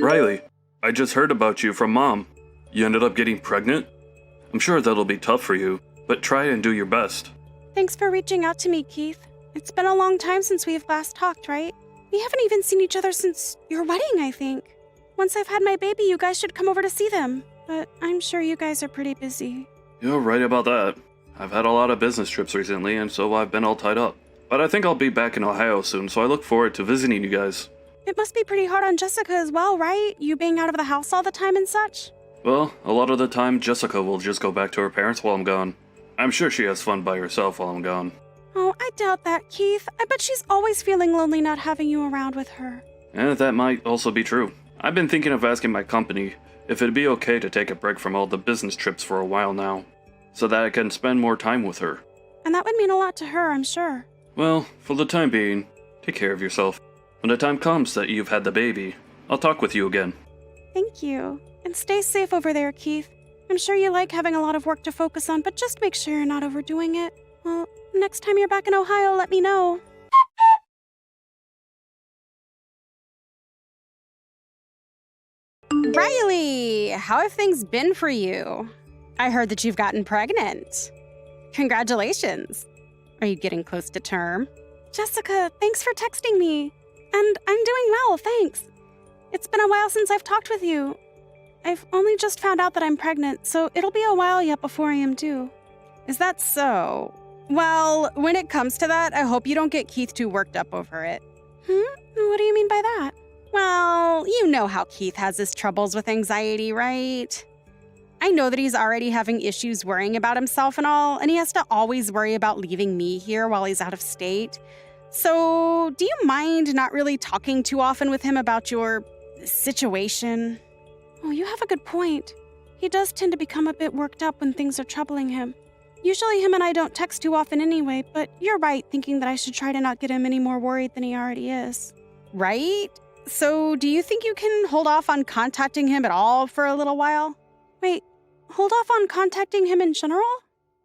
Riley, I just heard about you from Mom. You ended up getting pregnant? I'm sure that'll be tough for you, but try and do your best. Thanks for reaching out to me, Keith. It's been a long time since we've last talked, right? We haven't even seen each other since your wedding, I think. Once I've had my baby, you guys should come over to see them. But I'm sure you guys are pretty busy. You're right about that. I've had a lot of business trips recently, and so I've been all tied up. But I think I'll be back in Ohio soon, so I look forward to visiting you guys. It must be pretty hard on Jessica as well, right? You being out of the house all the time and such? Well, a lot of the time, Jessica will just go back to her parents while I'm gone. I'm sure she has fun by herself while I'm gone. Oh, I doubt that, Keith. I bet she's always feeling lonely not having you around with her. And that might also be true. I've been thinking of asking my company if it'd be okay to take a break from all the business trips for a while now, so that I can spend more time with her. And that would mean a lot to her, I'm sure. Well, for the time being, take care of yourself. When the time comes that you've had the baby, I'll talk with you again. Thank you. And stay safe over there, Keith. I'm sure you like having a lot of work to focus on, but just make sure you're not overdoing it. Well, next time you're back in Ohio, let me know. Riley, how have things been for you? I heard that you've gotten pregnant. Congratulations. Are you getting close to term? Jessica, thanks for texting me. And I'm doing well, thanks. It's been a while since I've talked with you. I've only just found out that I'm pregnant, so it'll be a while yet before I am due. Is that so? Well, when it comes to that, I hope you don't get Keith too worked up over it. What do you mean by that? Well, you know how Keith has his troubles with anxiety, right? I know that he's already having issues worrying about himself and all, and he has to always worry about leaving me here while he's out of state. So, do you mind not really talking too often with him about your situation? Oh, you have a good point. He does tend to become a bit worked up when things are troubling him. Usually him and I don't text too often anyway, but you're right thinking that I should try to not get him any more worried than he already is. Right? So, do you think you can hold off on contacting him at all for a little while? Wait, hold off on contacting him in general?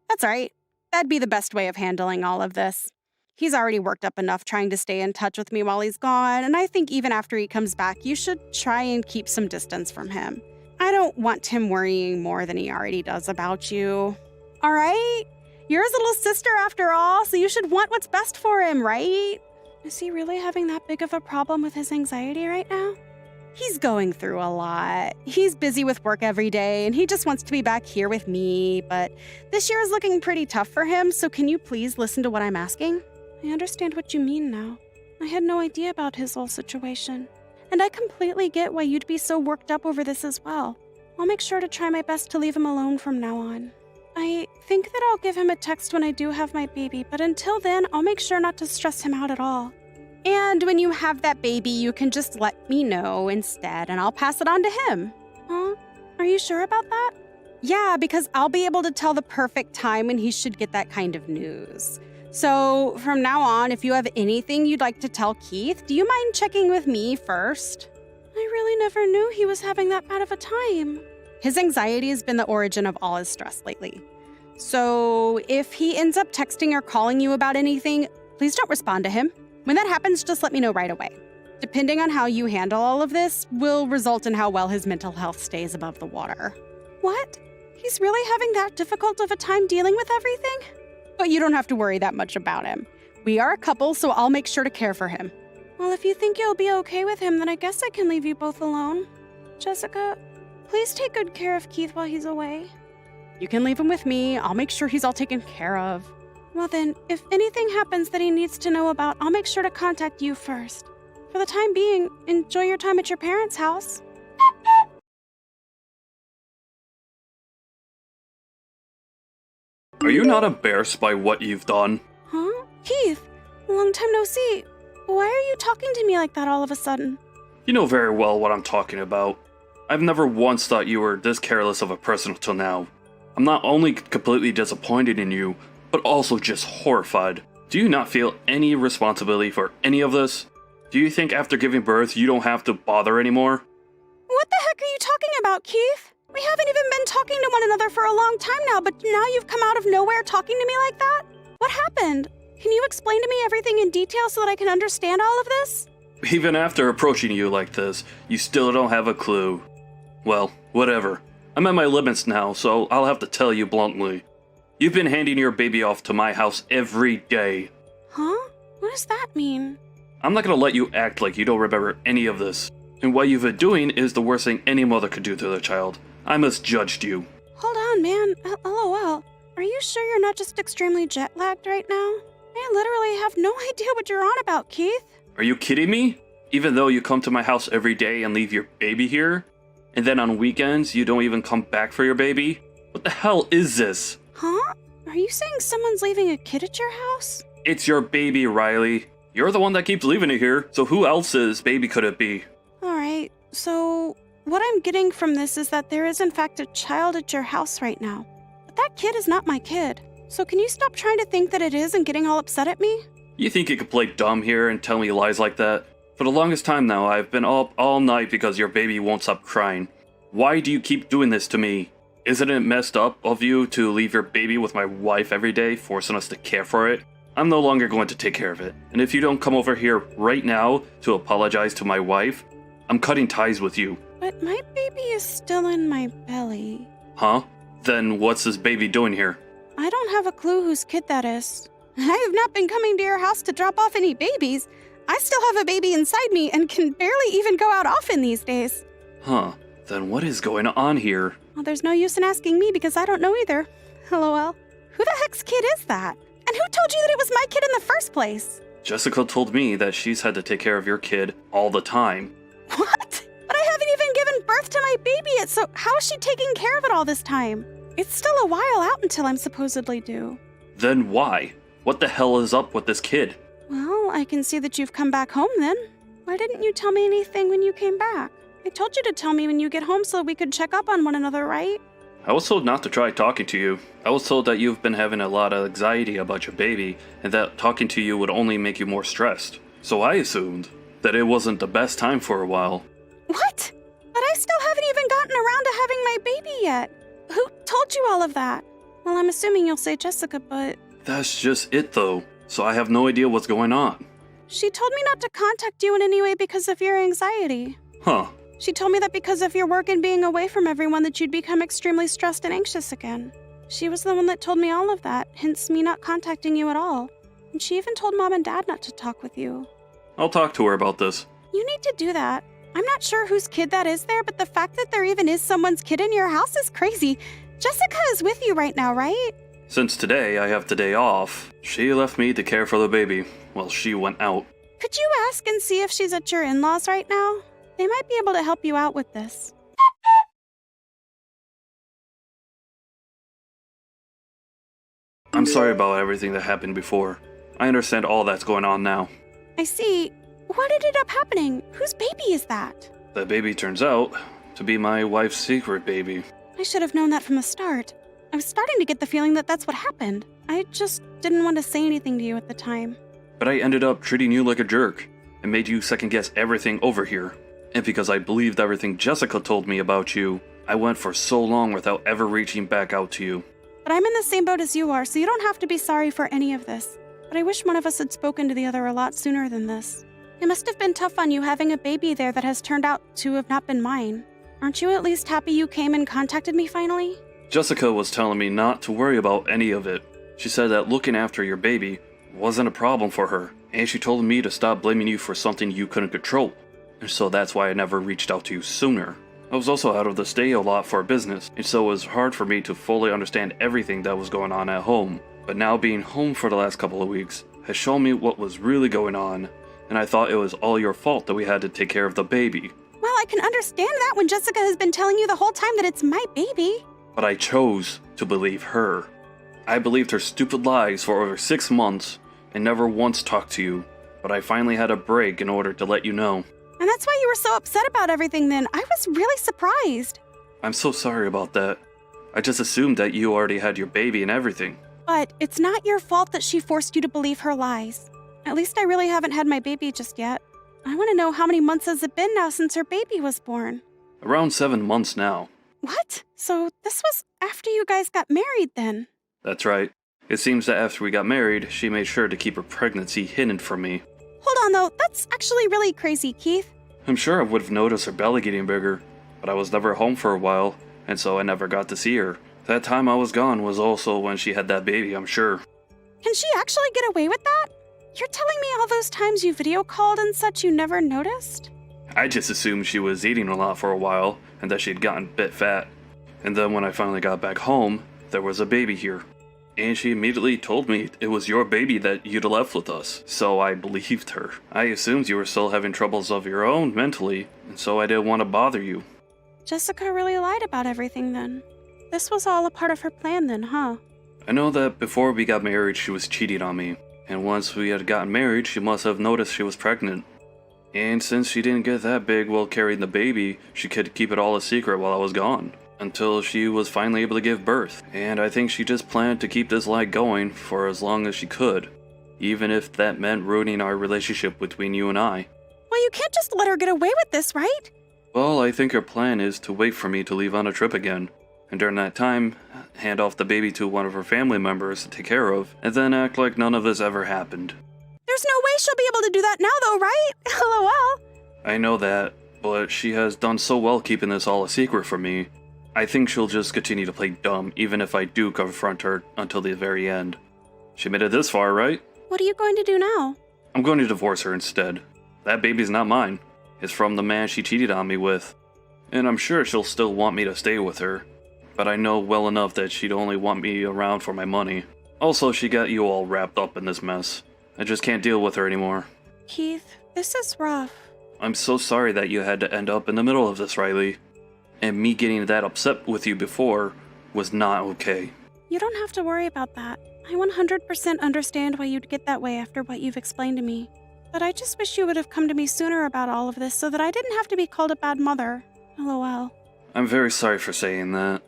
That's right. That'd be the best way of handling all of this. He's already worked up enough trying to stay in touch with me while he's gone, and I think even after he comes back, you should try and keep some distance from him. I don't want him worrying more than he already does about you. All right? You're his little sister after all, so you should want what's best for him, right? Is he really having that big of a problem with his anxiety right now? He's going through a lot. He's busy with work every day, and he just wants to be back here with me, but this year is looking pretty tough for him, so can you please listen to what I'm asking? I understand what you mean now. I had no idea about his whole situation. And I completely get why you'd be so worked up over this as well. I'll make sure to try my best to leave him alone from now on. I think that I'll give him a text when I do have my baby, but until then, I'll make sure not to stress him out at all. And when you have that baby, you can just let me know instead, and I'll pass it on to him. Huh? Are you sure about that? Yeah, because I'll be able to tell the perfect time when he should get that kind of news. So from now on, if you have anything you'd like to tell Keith, do you mind checking with me first? I really never knew he was having that bad of a time. His anxiety has been the origin of all his stress lately. So if he ends up texting or calling you about anything, please don't respond to him. When that happens, just let me know right away. Depending on how you handle all of this will result in how well his mental health stays above the water. What? He's really having that difficult of a time dealing with everything? But you don't have to worry that much about him. We are a couple, so I'll make sure to care for him. Well, if you think you'll be okay with him, then I guess I can leave you both alone. Jessica, please take good care of Keith while he's away. You can leave him with me. I'll make sure he's all taken care of. Well then, if anything happens that he needs to know about, I'll make sure to contact you first. For the time being, enjoy your time at your parents' house. Are you not embarrassed by what you've done? Huh? Keith, long time no see. Why are you talking to me like that all of a sudden? You know very well what I'm talking about. I've never once thought you were this careless of a person until now. I'm not only completely disappointed in you, but also just horrified. Do you not feel any responsibility for any of this? Do you think after giving birth you don't have to bother anymore? What the heck are you talking about, Keith? We haven't even been talking to one another for a long time now, but now you've come out of nowhere talking to me like that? What happened? Can you explain to me everything in detail so that I can understand all of this? Even after approaching you like this, you still don't have a clue. Well, whatever. I'm at my limits now, so I'll have to tell you bluntly. You've been handing your baby off to my house every day. Huh? What does that mean? I'm not gonna let you act like you don't remember any of this. And what you've been doing is the worst thing any mother could do to their child. I misjudged you. Hold on, man. LOL. Are you sure you're not just extremely jet lagged right now? I literally have no idea what you're on about, Keith. Are you kidding me? Even though you come to my house every day and leave your baby here? And then on weekends, you don't even come back for your baby? What the hell is this? Huh? Are you saying someone's leaving a kid at your house? It's your baby, Riley. You're the one that keeps leaving it here, so who else's baby could it be? Alright, so what I'm getting from this is that there is in fact a child at your house right now. But that kid is not my kid. So can you stop trying to think that it is and getting all upset at me? You think you could play dumb here and tell me lies like that? For the longest time now, I've been up all night because your baby won't stop crying. Why do you keep doing this to me? Isn't it messed up of you to leave your baby with my wife every day, forcing us to care for it? I'm no longer going to take care of it. And if you don't come over here right now to apologize to my wife, I'm cutting ties with you. But my baby is still in my belly. Huh? Then what's this baby doing here? I don't have a clue whose kid that is. I have not been coming to your house to drop off any babies. I still have a baby inside me and can barely even go out often these days. Huh. Then what is going on here? Well, there's no use in asking me because I don't know either. LOL. Who the heck's kid is that? And who told you that it was my kid in the first place? Jessica told me that she's had to take care of your kid all the time. What? But I haven't even given birth to my baby yet, so how is she taking care of it all this time? It's still a while out until I'm supposedly due. Then why? What the hell is up with this kid? Well, I can see that you've come back home then. Why didn't you tell me anything when you came back? I told you to tell me when you get home so we could check up on one another, right? I was told not to try talking to you. I was told that you've been having a lot of anxiety about your baby, and that talking to you would only make you more stressed. So I assumed that it wasn't the best time for a while. What? But I still haven't even gotten around to having my baby yet. Who told you all of that? Well, I'm assuming you'll say Jessica, but... That's just it though, so I have no idea what's going on. She told me not to contact you in any way because of your anxiety. Huh. She told me that because of your work and being away from everyone that you'd become extremely stressed and anxious again. She was the one that told me all of that, hence me not contacting you at all. And she even told Mom and Dad not to talk with you. I'll talk to her about this. You need to do that. I'm not sure whose kid that is there, but the fact that there even is someone's kid in your house is crazy. Jessica is with you right now, right? Since today I have the day off, she left me to care for the baby while she went out. Could you ask and see if she's at your in-laws right now? They might be able to help you out with this. I'm sorry about everything that happened before. I understand all that's going on now. I see. What ended up happening? Whose baby is that? The baby turns out to be my wife's secret baby. I should have known that from the start. I was starting to get the feeling that that's what happened. I just didn't want to say anything to you at the time. But I ended up treating you like a jerk and made you second guess everything over here. And because I believed everything Jessica told me about you, I went for so long without ever reaching back out to you. But I'm in the same boat as you are, so you don't have to be sorry for any of this. But I wish one of us had spoken to the other a lot sooner than this. It must have been tough on you having a baby there that has turned out to have not been mine. Aren't you at least happy you came and contacted me finally? Jessica was telling me not to worry about any of it. She said that looking after your baby wasn't a problem for her, and she told me to stop blaming you for something you couldn't control. And so that's why I never reached out to you sooner. I was also out of the state a lot for business, and so it was hard for me to fully understand everything that was going on at home. But now being home for the last couple of weeks has shown me what was really going on, and I thought it was all your fault that we had to take care of the baby. Well, I can understand that when Jessica has been telling you the whole time that it's my baby. But I chose to believe her. I believed her stupid lies for over 6 months and never once talked to you, but I finally had a break in order to let you know. And that's why you were so upset about everything then. I was really surprised. I'm so sorry about that. I just assumed that you already had your baby and everything. But it's not your fault that she forced you to believe her lies. At least I really haven't had my baby just yet. I want to know how many months has it been now since her baby was born? Around 7 months now. What? So this was after you guys got married then? That's right. It seems that after we got married, she made sure to keep her pregnancy hidden from me. Hold on, though. That's actually really crazy, Keith. I'm sure I would have noticed her belly getting bigger, but I was never home for a while, and so I never got to see her. That time I was gone was also when she had that baby, I'm sure. Can she actually get away with that? You're telling me all those times you video called and such you never noticed? I just assumed she was eating a lot for a while, and that she'd gotten a bit fat. And then when I finally got back home, there was a baby here. And she immediately told me it was your baby that you'd left with us, so I believed her. I assumed you were still having troubles of your own mentally, and so I didn't want to bother you. Jessica really lied about everything then. This was all a part of her plan then, huh? I know that before we got married she was cheating on me, and once we had gotten married she must have noticed she was pregnant. And since she didn't get that big while carrying the baby, she could keep it all a secret while I was gone, until she was finally able to give birth. And I think she just planned to keep this lie going for as long as she could, even if that meant ruining our relationship between you and I. Well, you can't just let her get away with this, right? Well, I think her plan is to wait for me to leave on a trip again, and during that time, hand off the baby to one of her family members to take care of, and then act like none of this ever happened. There's no way she'll be able to do that now, though, right? LOL. I know that, but she has done so well keeping this all a secret from me. I think she'll just continue to play dumb, even if I do confront her until the very end. She made it this far, right? What are you going to do now? I'm going to divorce her instead. That baby's not mine. It's from the man she cheated on me with. And I'm sure she'll still want me to stay with her. But I know well enough that she'd only want me around for my money. Also, she got you all wrapped up in this mess. I just can't deal with her anymore. Keith, this is rough. I'm so sorry that you had to end up in the middle of this, Riley. And me getting that upset with you before was not okay. You don't have to worry about that. I 100% understand why you'd get that way after what you've explained to me. But I just wish you would have come to me sooner about all of this so that I didn't have to be called a bad mother. LOL. I'm very sorry for saying that.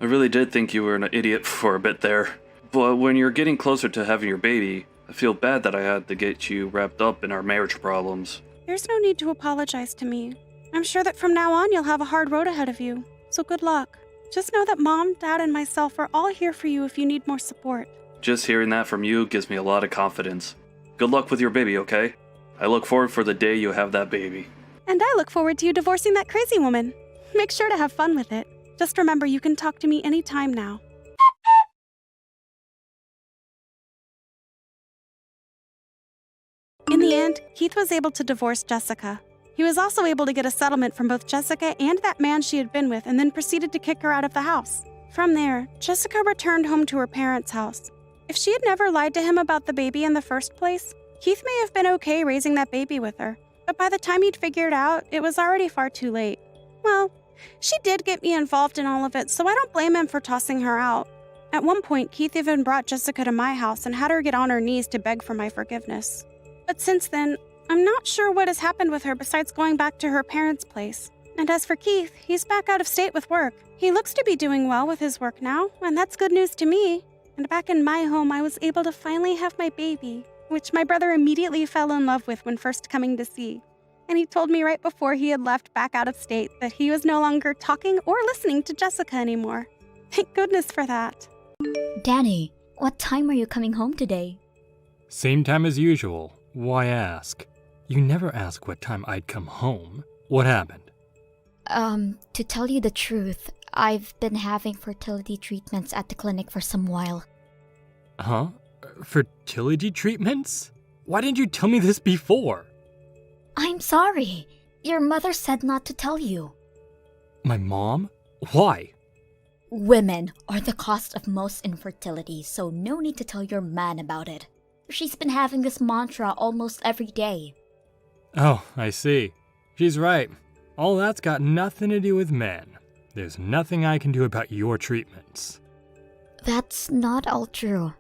I really did think you were an idiot for a bit there. But when you're getting closer to having your baby, I feel bad that I had to get you wrapped up in our marriage problems. There's no need to apologize to me. I'm sure that from now on you'll have a hard road ahead of you. So good luck. Just know that Mom, Dad, and myself are all here for you if you need more support. Just hearing that from you gives me a lot of confidence. Good luck with your baby, okay? I look forward for the day you have that baby. And I look forward to you divorcing that crazy woman. Make sure to have fun with it. Just remember you can talk to me anytime now. In the end, Keith was able to divorce Jessica. He was also able to get a settlement from both Jessica and that man she had been with and then proceeded to kick her out of the house. From there, Jessica returned home to her parents' house. If she had never lied to him about the baby in the first place, Keith may have been okay raising that baby with her. But by the time he'd figured out, it was already far too late. Well, she did get me involved in all of it, so I don't blame him for tossing her out. At one point, Keith even brought Jessica to my house and had her get on her knees to beg for my forgiveness. But since then, I'm not sure what has happened with her besides going back to her parents' place. And as for Keith, he's back out of state with work. He looks to be doing well with his work now, and that's good news to me. And back in my home, I was able to finally have my baby, which my brother immediately fell in love with when first coming to see. And he told me right before he had left back out of state that he was no longer talking or listening to Jessica anymore. Thank goodness for that. Danny, what time are you coming home today? Same time as usual. Why ask? You never ask what time I'd come home. What happened? To tell you the truth, I've been having fertility treatments at the clinic for some while. Huh? Fertility treatments? Why didn't you tell me this before? I'm sorry. Your mother said not to tell you. My mom? Why? Women are the cause of most infertility, so no need to tell your man about it. She's been having this mantra almost every day. Oh, I see. She's right. All that's got nothing to do with men. There's nothing I can do about your treatments. That's not all true.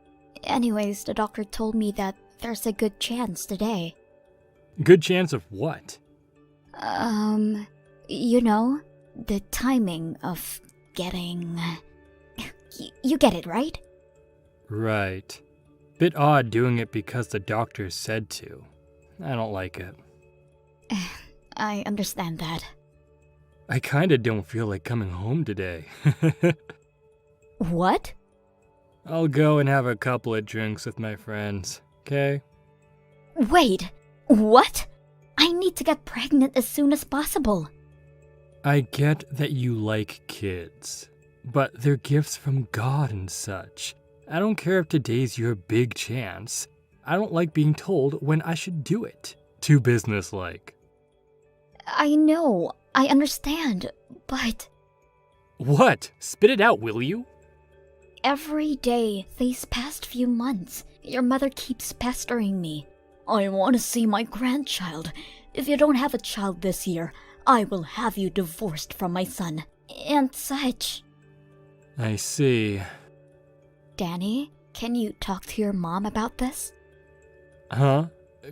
Anyways, the doctor told me that there's a good chance today. Good chance of what? You know, the timing of getting... You get it, right? Right. Bit odd doing it because the doctor said to. I don't like it. I understand that. I kinda don't feel like coming home today. What? I'll go and have a couple of drinks with my friends, okay? Wait, What? I need to get pregnant as soon as possible. I get that you like kids, but they're gifts from God and such. I don't care if today's your big chance. I don't like being told when I should do it. Too businesslike. I know, I understand, but What? Spit it out, will you? every day these past few months, your mother keeps pestering me. I want to see my grandchild. If you don't have a child this year, I will have you divorced from my son. And such. I see. Danny, can you talk to your mom about this? Huh?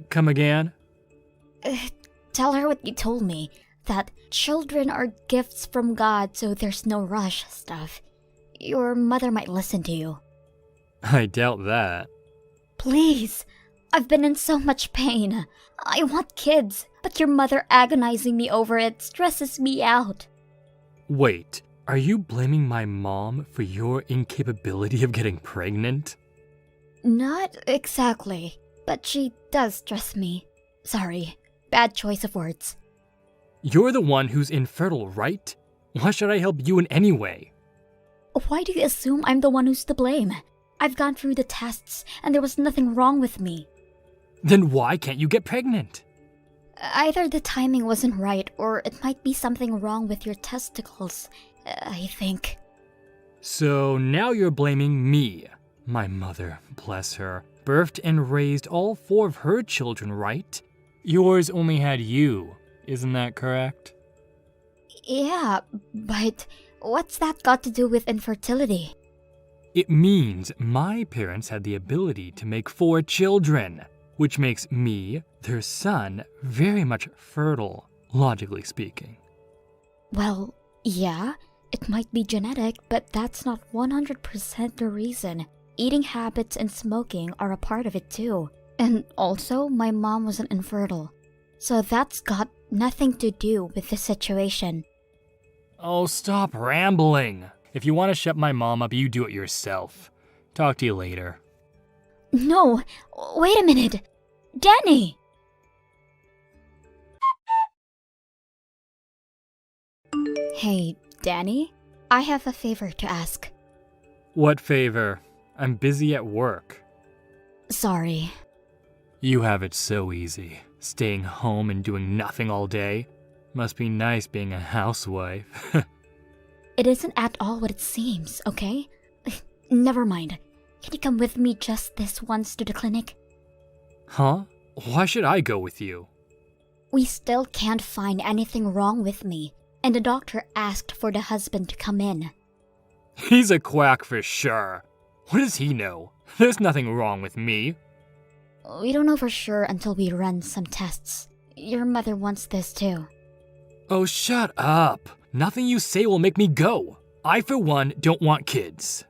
Come again? Tell her what you told me. That children are gifts from God, so there's no rush stuff. Your mother might listen to you. I doubt that. Please. I've been in so much pain. I want kids, but your mother agonizing me over it stresses me out. Wait, are you blaming my mom for your incapability of getting pregnant? Not exactly, but she does stress me. Sorry, bad choice of words. You're the one who's infertile, right? Why should I help you in any way? Why do you assume I'm the one who's to blame? I've gone through the tests, and there was nothing wrong with me. Then why can't you get pregnant? Either the timing wasn't right, or it might be something wrong with your testicles, I think. So now you're blaming me. My mother, bless her, birthed and raised all 4 of her children, right? Yours only had you, isn't that correct? Yeah, but what's that got to do with infertility? It means my parents had the ability to make 4 children, which makes me, their son, very much fertile, logically speaking. Well, yeah, it might be genetic, but that's not 100% the reason. Eating habits and smoking are a part of it too. And also, my mom wasn't infertile. So that's got nothing to do with the situation. Oh, stop rambling. If you want to shut my mom up, you do it yourself. Talk to you later. No, wait a minute. Danny! Hey, Danny? I have a favor to ask. What favor? I'm busy at work. Sorry. You have it so easy, staying home and doing nothing all day. Must be nice being a housewife. It isn't at all what it seems, okay? Never mind. Can you come with me just this once to the clinic? Huh? Why should I go with you? We still can't find anything wrong with me, and the doctor asked for the husband to come in. He's a quack for sure. What does he know? There's nothing wrong with me. We don't know for sure until we run some tests. Your mother wants this too. Oh, shut up. Nothing you say will make me go. I, for one, don't want kids.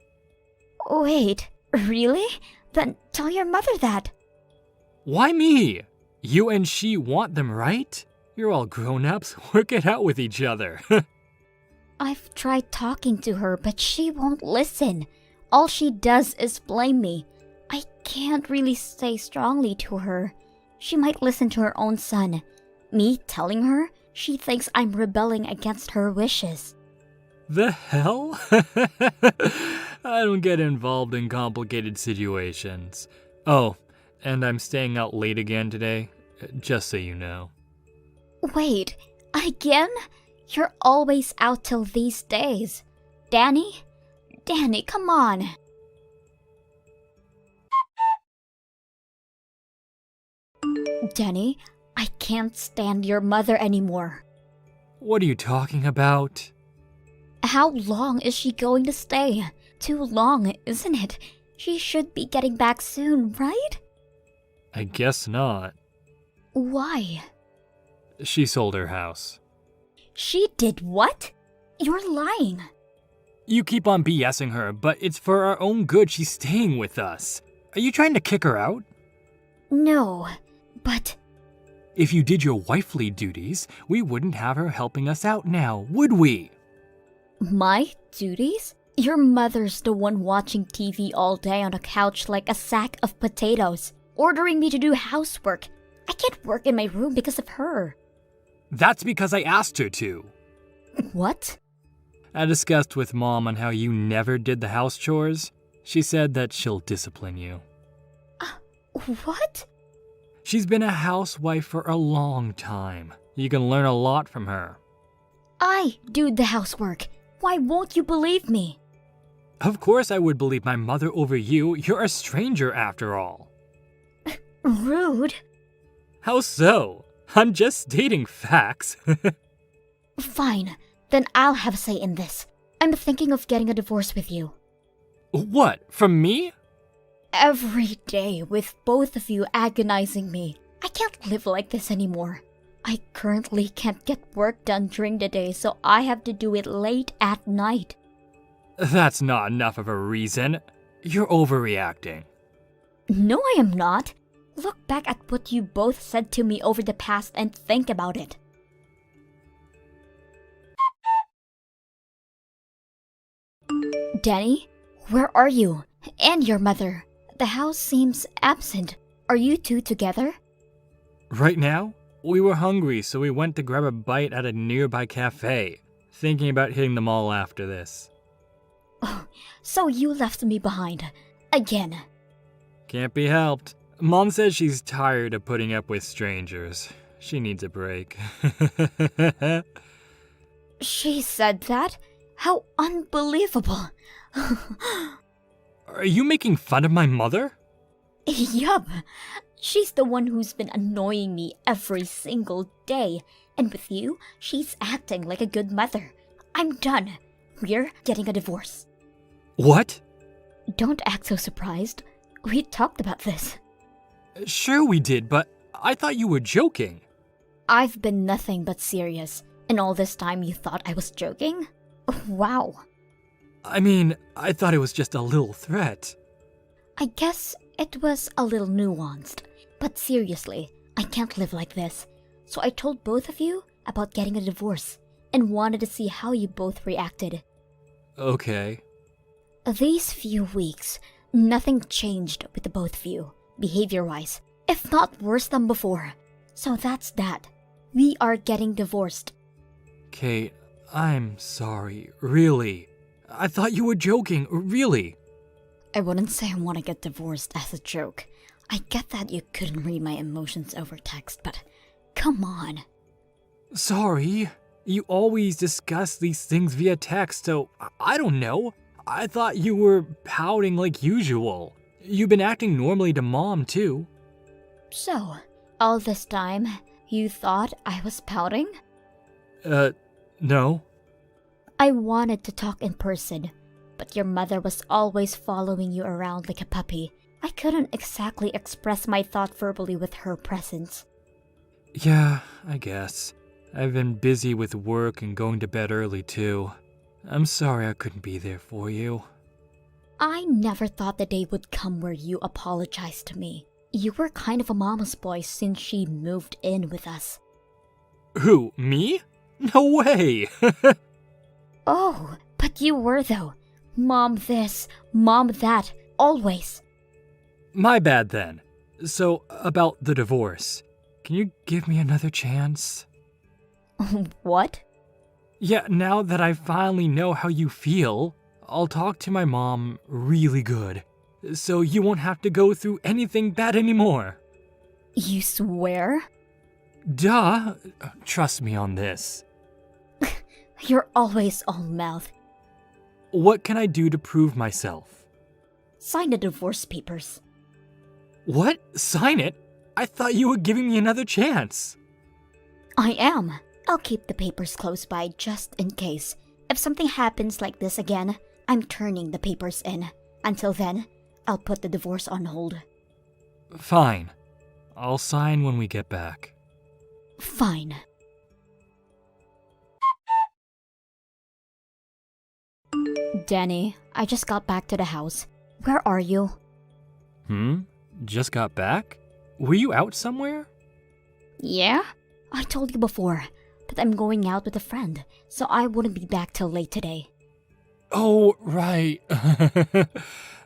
Wait, really? Then tell your mother that. Why me? You and she want them, right? You're all grown-ups. Work it out with each other. I've tried talking to her, but she won't listen. All she does is blame me. I can't really say strongly to her. She might listen to her own son. Me telling her, she thinks I'm rebelling against her wishes. The hell? I don't get involved in complicated situations. Oh, and I'm staying out late again today, just so you know. Wait, again? You're always out till these days. Danny? Danny, come on. Danny, I can't stand your mother anymore. What are you talking about? How long is she going to stay? Too long, isn't it? She should be getting back soon, right? I guess not. Why? She sold her house. She did what? You're lying. You keep on BSing her, but it's for our own good she's staying with us. Are you trying to kick her out? No, but... If you did your wifely duties, we wouldn't have her helping us out now, would we? My duties? Your mother's the one watching TV all day on a couch like a sack of potatoes, ordering me to do housework. I can't work in my room because of her. That's because I asked her to. What? I discussed with Mom on how you never did the house chores. She said that she'll discipline you. What? She's been a housewife for a long time. You can learn a lot from her. I do the housework. Why won't you believe me? Of course I would believe my mother over you. You're a stranger after all. Rude. How so? I'm just stating facts. Fine, then I'll have a say in this. I'm thinking of getting a divorce with you. What, from me? Every day with both of you agonizing me. I can't live like this anymore. I currently can't get work done during the day, so I have to do it late at night. That's not enough of a reason. You're overreacting. No, I am not. Look back at what you both said to me over the past and think about it. Danny, where are you? And your mother? The house seems absent. Are you two together? Right now, we were hungry, so we went to grab a bite at a nearby cafe, thinking about hitting the mall after this. Oh, so you left me behind. Again. Can't be helped. Mom says she's tired of putting up with strangers. She needs a break. She said that? How unbelievable. Are you making fun of my mother? Yup. She's the one who's been annoying me every single day. And with you, she's acting like a good mother. I'm done. We're getting a divorce. What? Don't act so surprised. We talked about this. Sure we did, but I thought you were joking. I've been nothing but serious. And all this time you thought I was joking? Wow. I mean, I thought it was just a little threat. I guess it was a little nuanced. But seriously, I can't live like this. So I told both of you about getting a divorce and wanted to see how you both reacted. Okay. These few weeks, nothing changed with the both of you, behavior-wise, if not worse than before. So that's that. We are getting divorced. Kate, I'm sorry, really. I thought you were joking, really. I wouldn't say I want to get divorced as a joke. I get that you couldn't read my emotions over text, but come on. Sorry. You always discuss these things via text, so I don't know. I thought you were pouting like usual. You've been acting normally to Mom, too. So, all this time, you thought I was pouting? No. I wanted to talk in person, but your mother was always following you around like a puppy. I couldn't exactly express my thought verbally with her presence. Yeah, I guess. I've been busy with work and going to bed early, too. I'm sorry I couldn't be there for you. I never thought the day would come where you apologized to me. You were kind of a mama's boy since she moved in with us. Who, me? No way! Oh, but you were though. Mom this, mom that, always. My bad then. So, about the divorce. Can you give me another chance? What? Yeah, now that I finally know how you feel, I'll talk to my mom really good. So you won't have to go through anything bad anymore. You swear? Duh. Trust me on this. You're always all mouth. What can I do to prove myself? Sign the divorce papers. What? Sign it? I thought you were giving me another chance. I am. I'll keep the papers close by just in case. If something happens like this again, I'm turning the papers in. Until then, I'll put the divorce on hold. Fine. I'll sign when we get back. Fine. Danny, I just got back to the house. Where are you? Just got back? Were you out somewhere? Yeah? I told you before, but I'm going out with a friend, so I wouldn't be back till late today. Oh, right.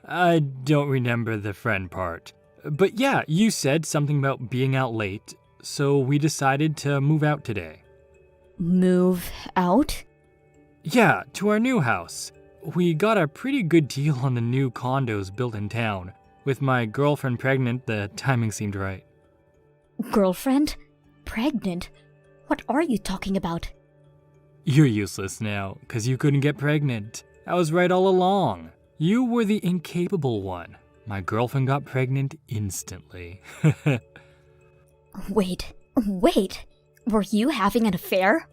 I don't remember the friend part. But yeah, you said something about being out late, so we decided to move out today. Move out? Yeah, to our new house. We got a pretty good deal on the new condos built in town. With my girlfriend pregnant, the timing seemed right. Girlfriend? Pregnant? What are you talking about? You're useless now, because you couldn't get pregnant. I was right all along. You were the incapable one. My girlfriend got pregnant instantly. Wait. Were you having an affair?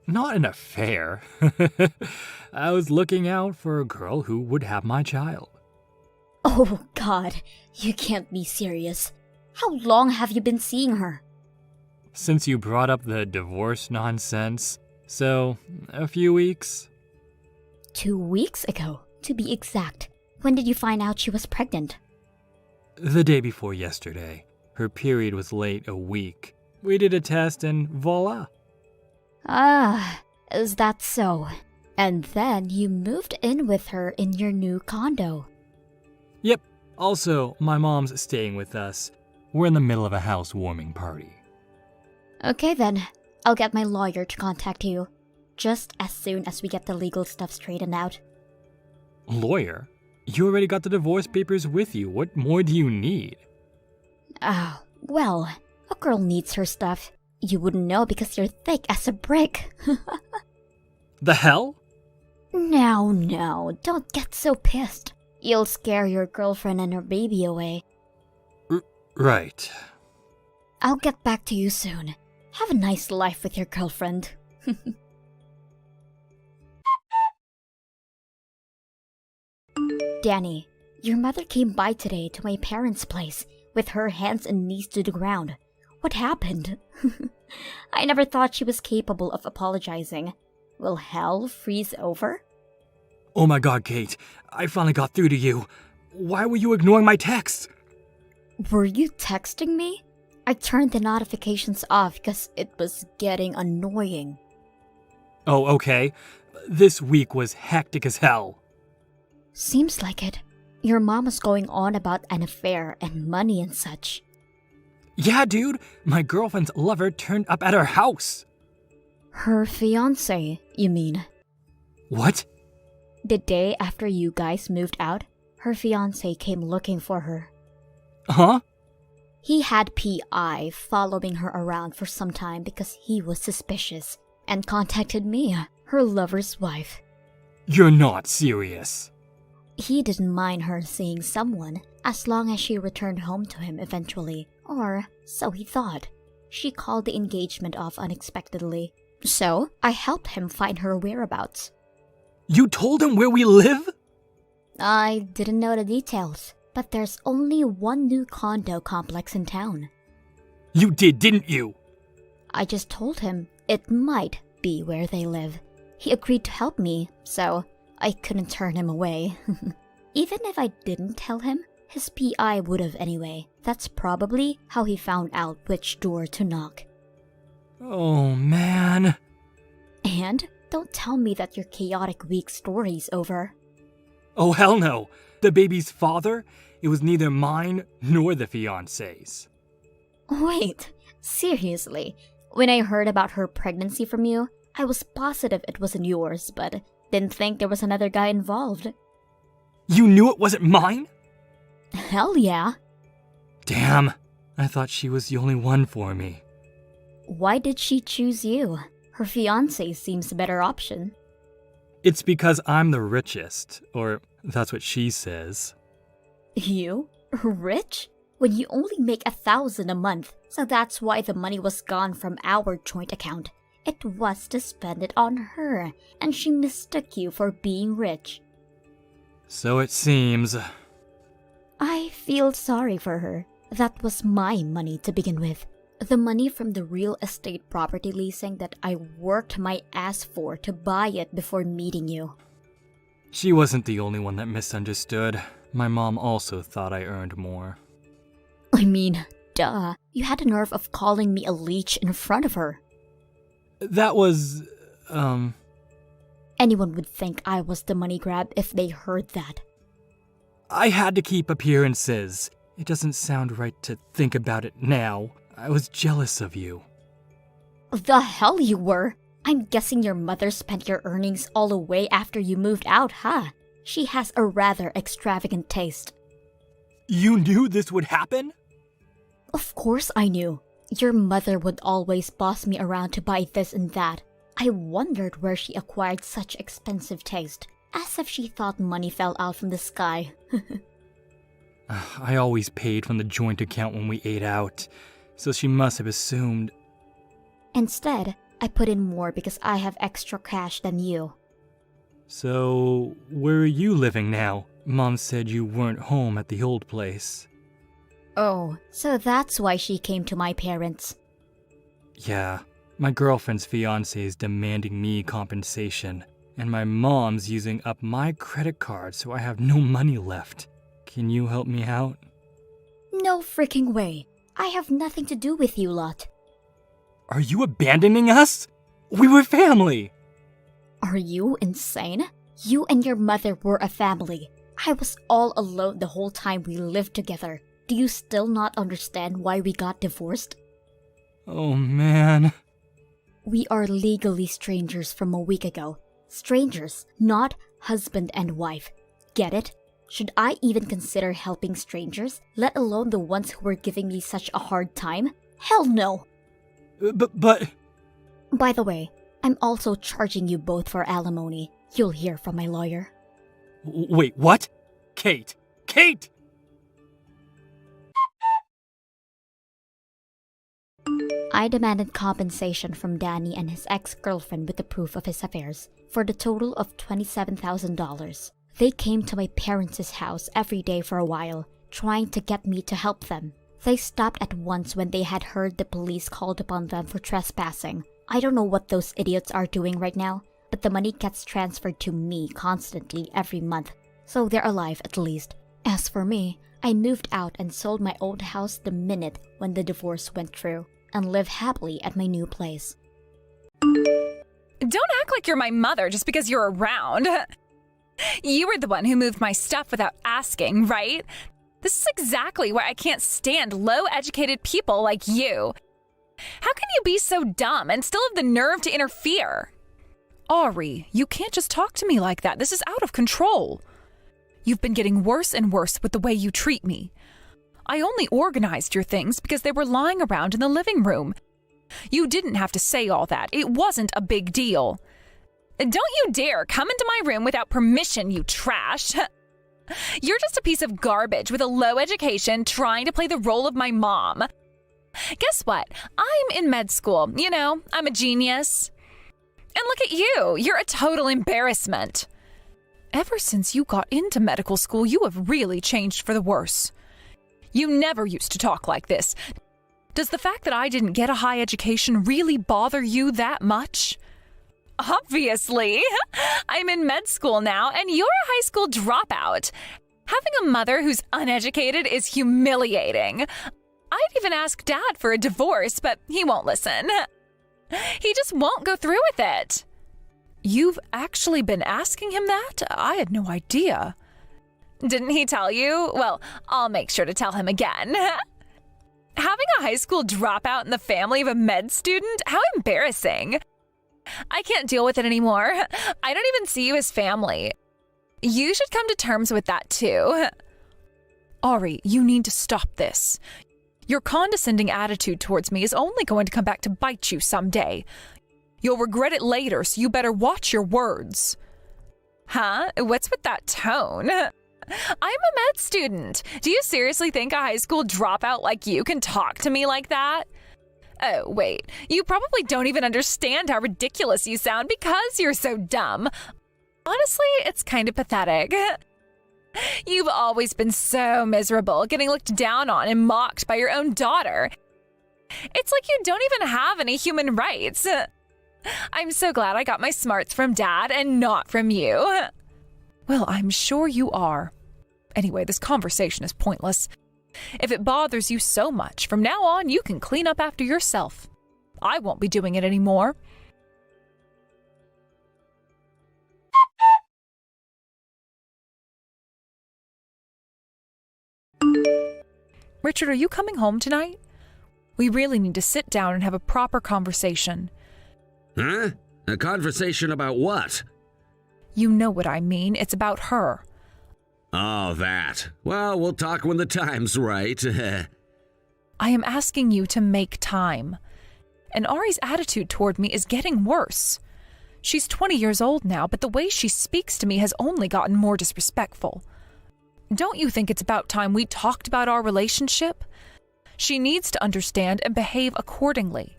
Not an affair. I was looking out for a girl who would have my child. Oh, God. You can't be serious. How long have you been seeing her? Since you brought up the divorce nonsense, so a few weeks. 2 weeks ago, to be exact. When did you find out she was pregnant? The day before yesterday. Her period was late a week. We did a test and voila. Ah, is that so? And then you moved in with her in your new condo. Yep. Also, my mom's staying with us. We're in the middle of a housewarming party. Okay then, I'll get my lawyer to contact you. Just as soon as we get the legal stuff straightened out. Lawyer? You already got the divorce papers with you. What more do you need? Oh, well, a girl needs her stuff. You wouldn't know because you're thick as a brick. The hell? No, don't get so pissed. You'll scare your girlfriend and her baby away. Right. I'll get back to you soon. Have a nice life with your girlfriend. Danny, your mother came by today to my parents' place with her hands and knees to the ground. What happened? I never thought she was capable of apologizing. Will hell freeze over? Oh my god, Kate. I finally got through to you. Why were you ignoring my texts? Were you texting me? I turned the notifications off because it was getting annoying. Oh, okay. This week was hectic as hell. Seems like it. Your mom was going on about an affair and money and such. Yeah, dude. My girlfriend's lover turned up at her house. Her fiancé, you mean? What? The day after you guys moved out, her fiancé came looking for her. Huh? He had PI following her around for some time because he was suspicious and contacted me, her lover's wife. You're not serious. He didn't mind her seeing someone as long as she returned home to him eventually, or so he thought. She called the engagement off unexpectedly, so I helped him find her whereabouts. You told him where we live? I didn't know the details, but there's only one new condo complex in town. You did, didn't you? I just told him it might be where they live. He agreed to help me, so I couldn't turn him away. Even if I didn't tell him, his PI would have anyway. That's probably how he found out which door to knock. Oh, man. And don't tell me that your chaotic week story's over. Oh, hell no. The baby's father? It was neither mine nor the fiancé's. Wait, seriously? When I heard about her pregnancy from you, I was positive it wasn't yours, but didn't think there was another guy involved. You knew it wasn't mine? Hell yeah. Damn. I thought she was the only one for me. Why did she choose you? Her fiancé seems a better option. It's because I'm the richest, or that's what she says. You? Rich? When you only make 1,000 a month, so that's why the money was gone from our joint account. It was to spend it on her, and she mistook you for being rich. So it seems. I feel sorry for her. That was my money to begin with. The money from the real estate property leasing that I worked my ass for to buy it before meeting you. She wasn't the only one that misunderstood. My mom also thought I earned more. I mean, duh. You had the nerve of calling me a leech in front of her. That was, Anyone would think I was the money grab if they heard that. I had to keep appearances. It doesn't sound right to think about it now. I was jealous of you. The hell you were! I'm guessing your mother spent your earnings all away after you moved out, huh? She has a rather extravagant taste. You knew this would happen? Of course I knew. Your mother would always boss me around to buy this and that. I wondered where she acquired such expensive taste, as if she thought money fell out from the sky. I always paid from the joint account when we ate out, so she must have assumed. Instead, I put in more because I have extra cash than you. So, where are you living now? Mom said you weren't home at the old place. Oh, so that's why she came to my parents. Yeah, my girlfriend's fiancé is demanding me compensation, and my mom's using up my credit card so I have no money left. Can you help me out? No freaking way. I have nothing to do with you lot. Are you abandoning us? We were family! Are you insane? You and your mother were a family. I was all alone the whole time we lived together. Do you still not understand why we got divorced? Oh man. We are legally strangers from a week ago. Strangers, not husband and wife. Get it? Should I even consider helping strangers, let alone the ones who were giving me such a hard time? Hell no! But... By the way, I'm also charging you both for alimony. You'll hear from my lawyer. Wait, what? Kate! Kate! I demanded compensation from Danny and his ex-girlfriend with the proof of his affairs for the total of $27,000. They came to my parents' house every day for a while, trying to get me to help them. They stopped at once when they had heard the police called upon them for trespassing. I don't know what those idiots are doing right now, but the money gets transferred to me constantly every month, so they're alive at least. As for me, I moved out and sold my old house the minute when the divorce went through, and live happily at my new place. Don't act like you're my mother just because you're around. You were the one who moved my stuff without asking, right? This is exactly why I can't stand low-educated people like you. How can you be so dumb and still have the nerve to interfere? Ari, you can't just talk to me like that. This is out of control. You've been getting worse and worse with the way you treat me. I only organized your things because they were lying around in the living room. You didn't have to say all that. It wasn't a big deal. Don't you dare come into my room without permission, you trash. You're just a piece of garbage with a low education trying to play the role of my mom. Guess what? I'm in med school. You know, I'm a genius. And look at you. You're a total embarrassment. Ever since you got into medical school, you have really changed for the worse. You never used to talk like this. Does the fact that I didn't get a high education really bother you that much? Obviously. I'm in med school now, and you're a high school dropout. Having a mother who's uneducated is humiliating. I'd even ask Dad for a divorce, but he won't listen. He just won't go through with it. You've actually been asking him that? I had no idea. Didn't he tell you? Well, I'll make sure to tell him again. Having a high school dropout in the family of a med student? How embarrassing. I can't deal with it anymore. I don't even see you as family. You should come to terms with that too. Ari, you need to stop this. Your condescending attitude towards me is only going to come back to bite you someday. You'll regret it later, so you better watch your words. Huh? What's with that tone? I'm a med student. Do you seriously think a high school dropout like you can talk to me like that? Oh, wait. You probably don't even understand how ridiculous you sound because you're so dumb. Honestly, it's kind of pathetic. You've always been so miserable, getting looked down on and mocked by your own daughter. It's like you don't even have any human rights. I'm so glad I got my smarts from Dad and not from you. Well, I'm sure you are. Anyway, this conversation is pointless. If it bothers you so much, from now on you can clean up after yourself. I won't be doing it anymore. Richard, are you coming home tonight? We really need to sit down and have a proper conversation. Huh? A conversation about what? You know what I mean. It's about her. Oh, that. Well, we'll talk when the time's right. I am asking you to make time. And Ari's attitude toward me is getting worse. She's 20 years old now, but the way she speaks to me has only gotten more disrespectful. Don't you think it's about time we talked about our relationship? She needs to understand and behave accordingly.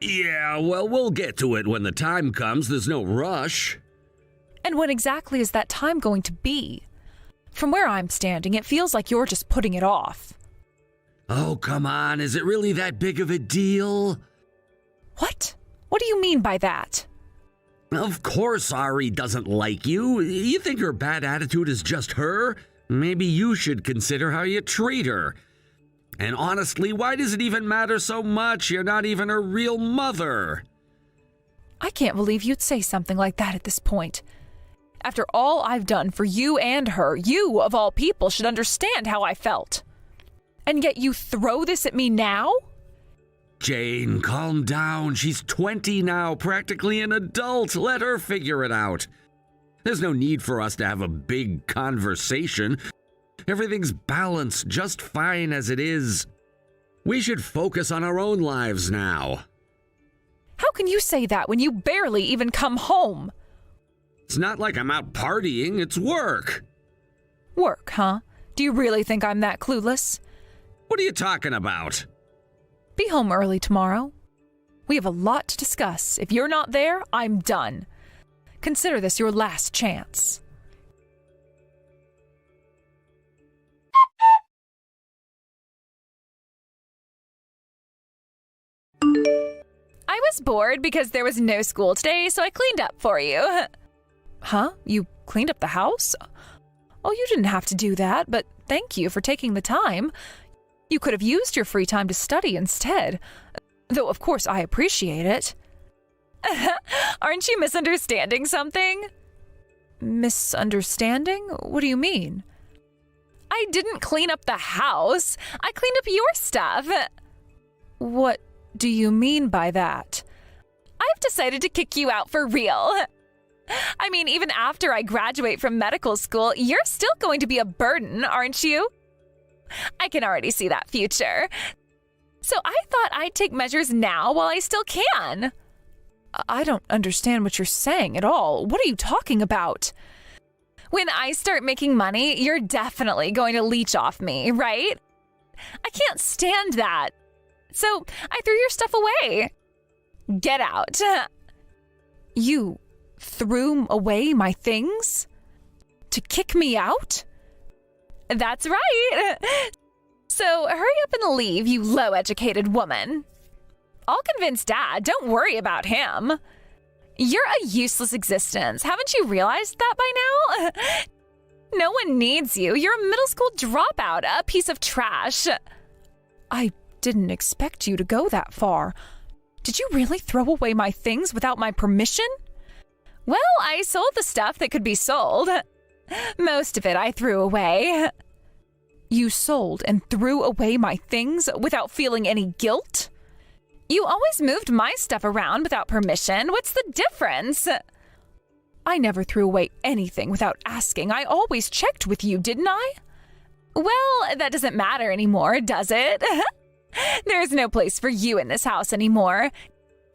Yeah, well, we'll get to it when the time comes. There's no rush. And when exactly is that time going to be? From where I'm standing, it feels like you're just putting it off. Oh, come on. Is it really that big of a deal? What? What do you mean by that? Of course Ari doesn't like you. You think her bad attitude is just her? Maybe you should consider how you treat her. And honestly, why does it even matter so much? You're not even her real mother. I can't believe you'd say something like that at this point. After all I've done for you and her, you, of all people, should understand how I felt. And yet you throw this at me now? Jane, calm down. She's 20 now, practically an adult. Let her figure it out. There's no need for us to have a big conversation. Everything's balanced just fine as it is. We should focus on our own lives now. How can you say that when you barely even come home? It's not like I'm out partying, it's work. Work, huh? Do you really think I'm that clueless? What are you talking about? Be home early tomorrow. We have a lot to discuss. If you're not there, I'm done. Consider this your last chance. I was bored because there was no school today, so I cleaned up for you. Huh? You cleaned up the house? Oh, you didn't have to do that, but thank you for taking the time. You could have used your free time to study instead. Though, of course, I appreciate it. Aren't you misunderstanding something? Misunderstanding? What do you mean? I didn't clean up the house. I cleaned up your stuff. What do you mean by that? I've decided to kick you out for real. I mean, even after I graduate from medical school, you're still going to be a burden, aren't you? I can already see that future. So I thought I'd take measures now while I still can. I don't understand what you're saying at all. What are you talking about? When I start making money, you're definitely going to leech off me, right? I can't stand that. So I threw your stuff away. Get out. You threw away my things? To kick me out? That's right. So hurry up and leave, you low-educated woman. I'll convince Dad. Don't worry about him. You're a useless existence. Haven't you realized that by now? No one needs you. You're a middle school dropout, a piece of trash. I didn't expect you to go that far. Did you really throw away my things without my permission? Well, I sold the stuff that could be sold. Most of it I threw away. You sold and threw away my things without feeling any guilt? You always moved my stuff around without permission. What's the difference? I never threw away anything without asking. I always checked with you, didn't I? Well, that doesn't matter anymore, does it? There's no place for you in this house anymore.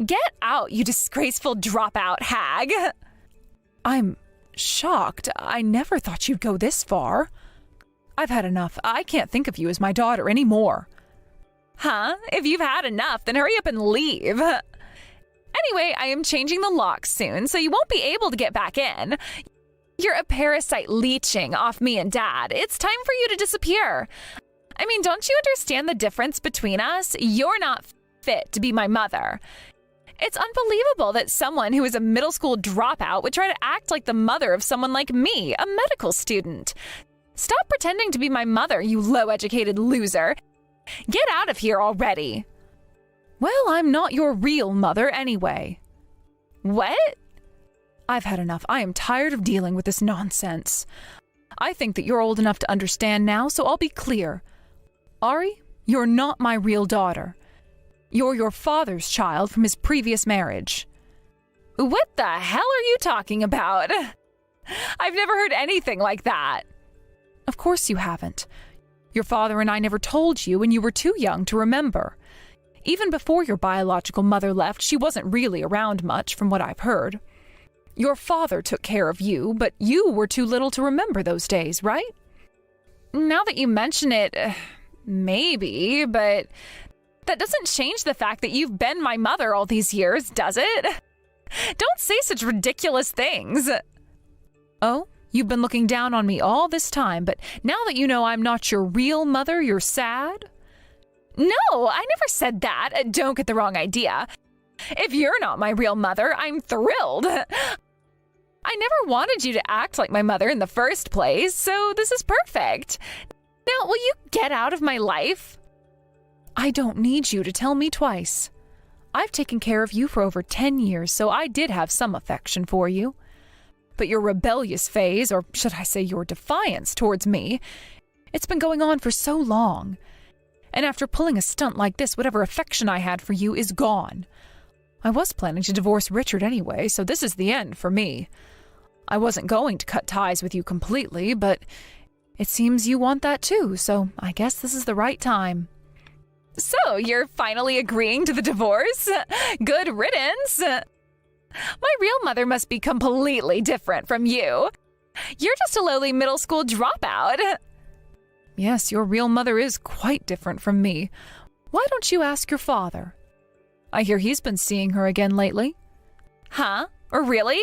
Get out, you disgraceful dropout hag. I'm shocked. I never thought you'd go this far. I've had enough. I can't think of you as my daughter anymore. Huh? If you've had enough, then hurry up and leave. Anyway, I am changing the locks soon, so you won't be able to get back in. You're a parasite leeching off me and Dad. It's time for you to disappear. I mean, don't you understand the difference between us? You're not fit to be my mother. It's unbelievable that someone who is a middle school dropout would try to act like the mother of someone like me, a medical student. Stop pretending to be my mother, you low-educated loser. Get out of here already. Well, I'm not your real mother anyway. What? I've had enough. I am tired of dealing with this nonsense. I think that you're old enough to understand now, so I'll be clear. Ari, you're not my real daughter. You're your father's child from his previous marriage. What the hell are you talking about? I've never heard anything like that. Of course you haven't. Your father and I never told you, and you were too young to remember. Even before your biological mother left, she wasn't really around much, from what I've heard. Your father took care of you, but you were too little to remember those days, right? Now that you mention it, maybe, but that doesn't change the fact that you've been my mother all these years, does it? Don't say such ridiculous things. Oh, you've been looking down on me all this time, but now that you know I'm not your real mother, you're sad? No, I never said that. Don't get the wrong idea. If you're not my real mother, I'm thrilled. I never wanted you to act like my mother in the first place, so this is perfect. Now, will you get out of my life? I don't need you to tell me twice. I've taken care of you for over 10 years, so I did have some affection for you. But your rebellious phase, or should I say your defiance towards me, it's been going on for so long. And after pulling a stunt like this, whatever affection I had for you is gone. I was planning to divorce Richard anyway, so this is the end for me. I wasn't going to cut ties with you completely, but it seems you want that too, so I guess this is the right time. So, you're finally agreeing to the divorce? Good riddance! My real mother must be completely different from you. You're just a lowly middle school dropout. Yes, your real mother is quite different from me. Why don't you ask your father? I hear he's been seeing her again lately. Huh? Or really?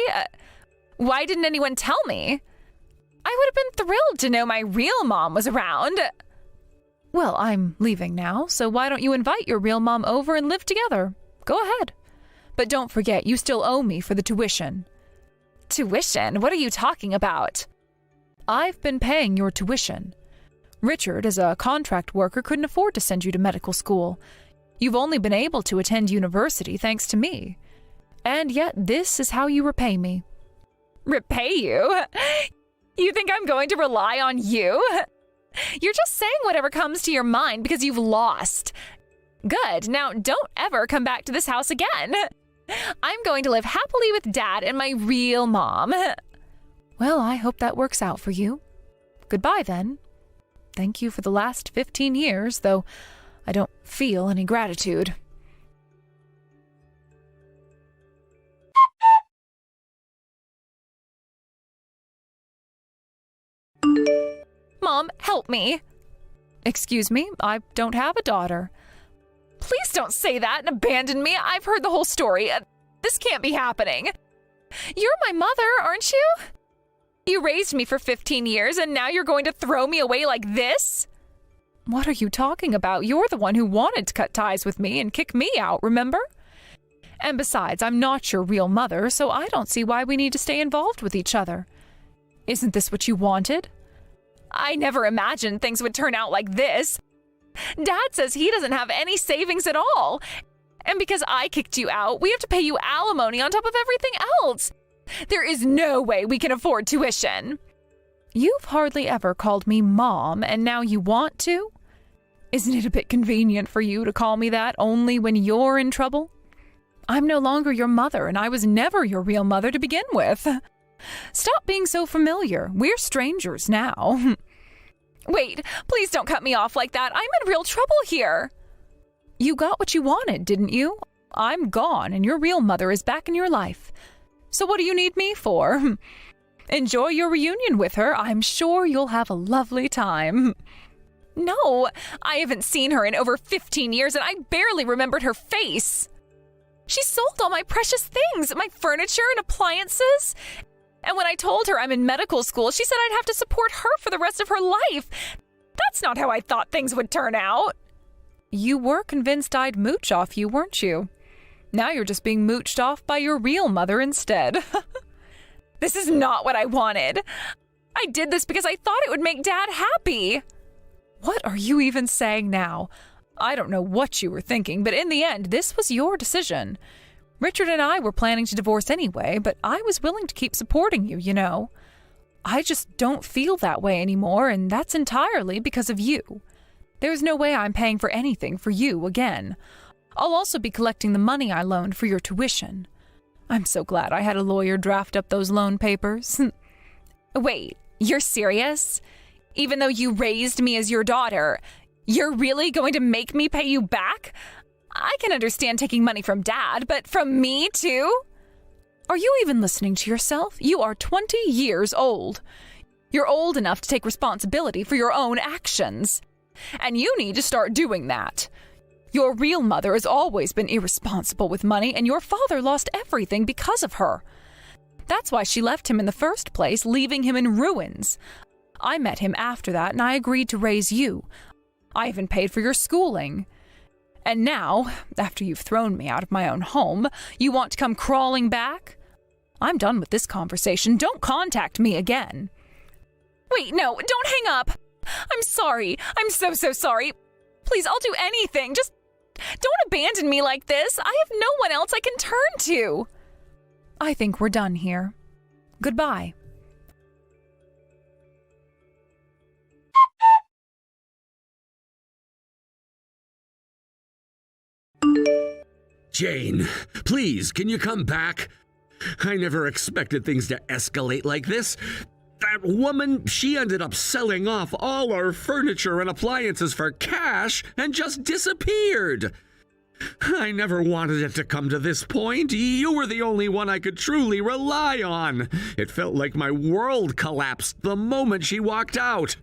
Why didn't anyone tell me? I would have been thrilled to know my real mom was around. Well, I'm leaving now, so why don't you invite your real mom over and live together? Go ahead. But don't forget, you still owe me for the tuition. Tuition? What are you talking about? I've been paying your tuition. Richard, as a contract worker, couldn't afford to send you to medical school. You've only been able to attend university thanks to me. And yet this is how you repay me. Repay you? You think I'm going to rely on you? You're just saying whatever comes to your mind because you've lost. Good. Now don't ever come back to this house again. I'm going to live happily with Dad and my real mom. Well, I hope that works out for you. Goodbye then. Thank you for the last 15 years, though I don't feel any gratitude. Mom, help me. Excuse me, I don't have a daughter. Please don't say that and abandon me. I've heard the whole story. This can't be happening. You're my mother, aren't you? You raised me for 15 years and now you're going to throw me away like this? What are you talking about? You're the one who wanted to cut ties with me and kick me out, remember? And besides, I'm not your real mother, so I don't see why we need to stay involved with each other. Isn't this what you wanted? I never imagined things would turn out like this. Dad says he doesn't have any savings at all. And because I kicked you out, we have to pay you alimony on top of everything else. There is no way we can afford tuition. You've hardly ever called me Mom, and now you want to? Isn't it a bit convenient for you to call me that only when you're in trouble? I'm no longer your mother, and I was never your real mother to begin with. Stop being so familiar. We're strangers now. Wait, please don't cut me off like that. I'm in real trouble here. You got what you wanted, didn't you? I'm gone, and your real mother is back in your life. So what do you need me for? Enjoy your reunion with her. I'm sure you'll have a lovely time. No, I haven't seen her in over 15 years, and I barely remembered her face. She sold all my precious things, my furniture and appliances. And when I told her I'm in medical school, she said I'd have to support her for the rest of her life. That's not how I thought things would turn out. You were convinced I'd mooch off you, weren't you? Now you're just being mooched off by your real mother instead. This is not what I wanted. I did this because I thought it would make Dad happy. What are you even saying now? I don't know what you were thinking, but in the end, this was your decision. Richard and I were planning to divorce anyway, but I was willing to keep supporting you, you know. I just don't feel that way anymore, and that's entirely because of you. There's no way I'm paying for anything for you again. I'll also be collecting the money I loaned for your tuition. I'm so glad I had a lawyer draft up those loan papers. Wait, you're serious? Even though you raised me as your daughter, you're really going to make me pay you back? I can understand taking money from Dad, but from me too? Are you even listening to yourself? You are 20 years old. You're old enough to take responsibility for your own actions. And you need to start doing that. Your real mother has always been irresponsible with money, and your father lost everything because of her. That's why she left him in the first place, leaving him in ruins. I met him after that, and I agreed to raise you. I even paid for your schooling. And now, after you've thrown me out of my own home, you want to come crawling back? I'm done with this conversation. Don't contact me again. Wait, no, don't hang up. I'm sorry. I'm so sorry. Please, I'll do anything. Just don't abandon me like this. I have no one else I can turn to. I think we're done here. Goodbye. Jane, please, can you come back? I never expected things to escalate like this. That woman, she ended up selling off all our furniture and appliances for cash and just disappeared. I never wanted it to come to this point. You were the only one I could truly rely on. It felt like my world collapsed the moment she walked out.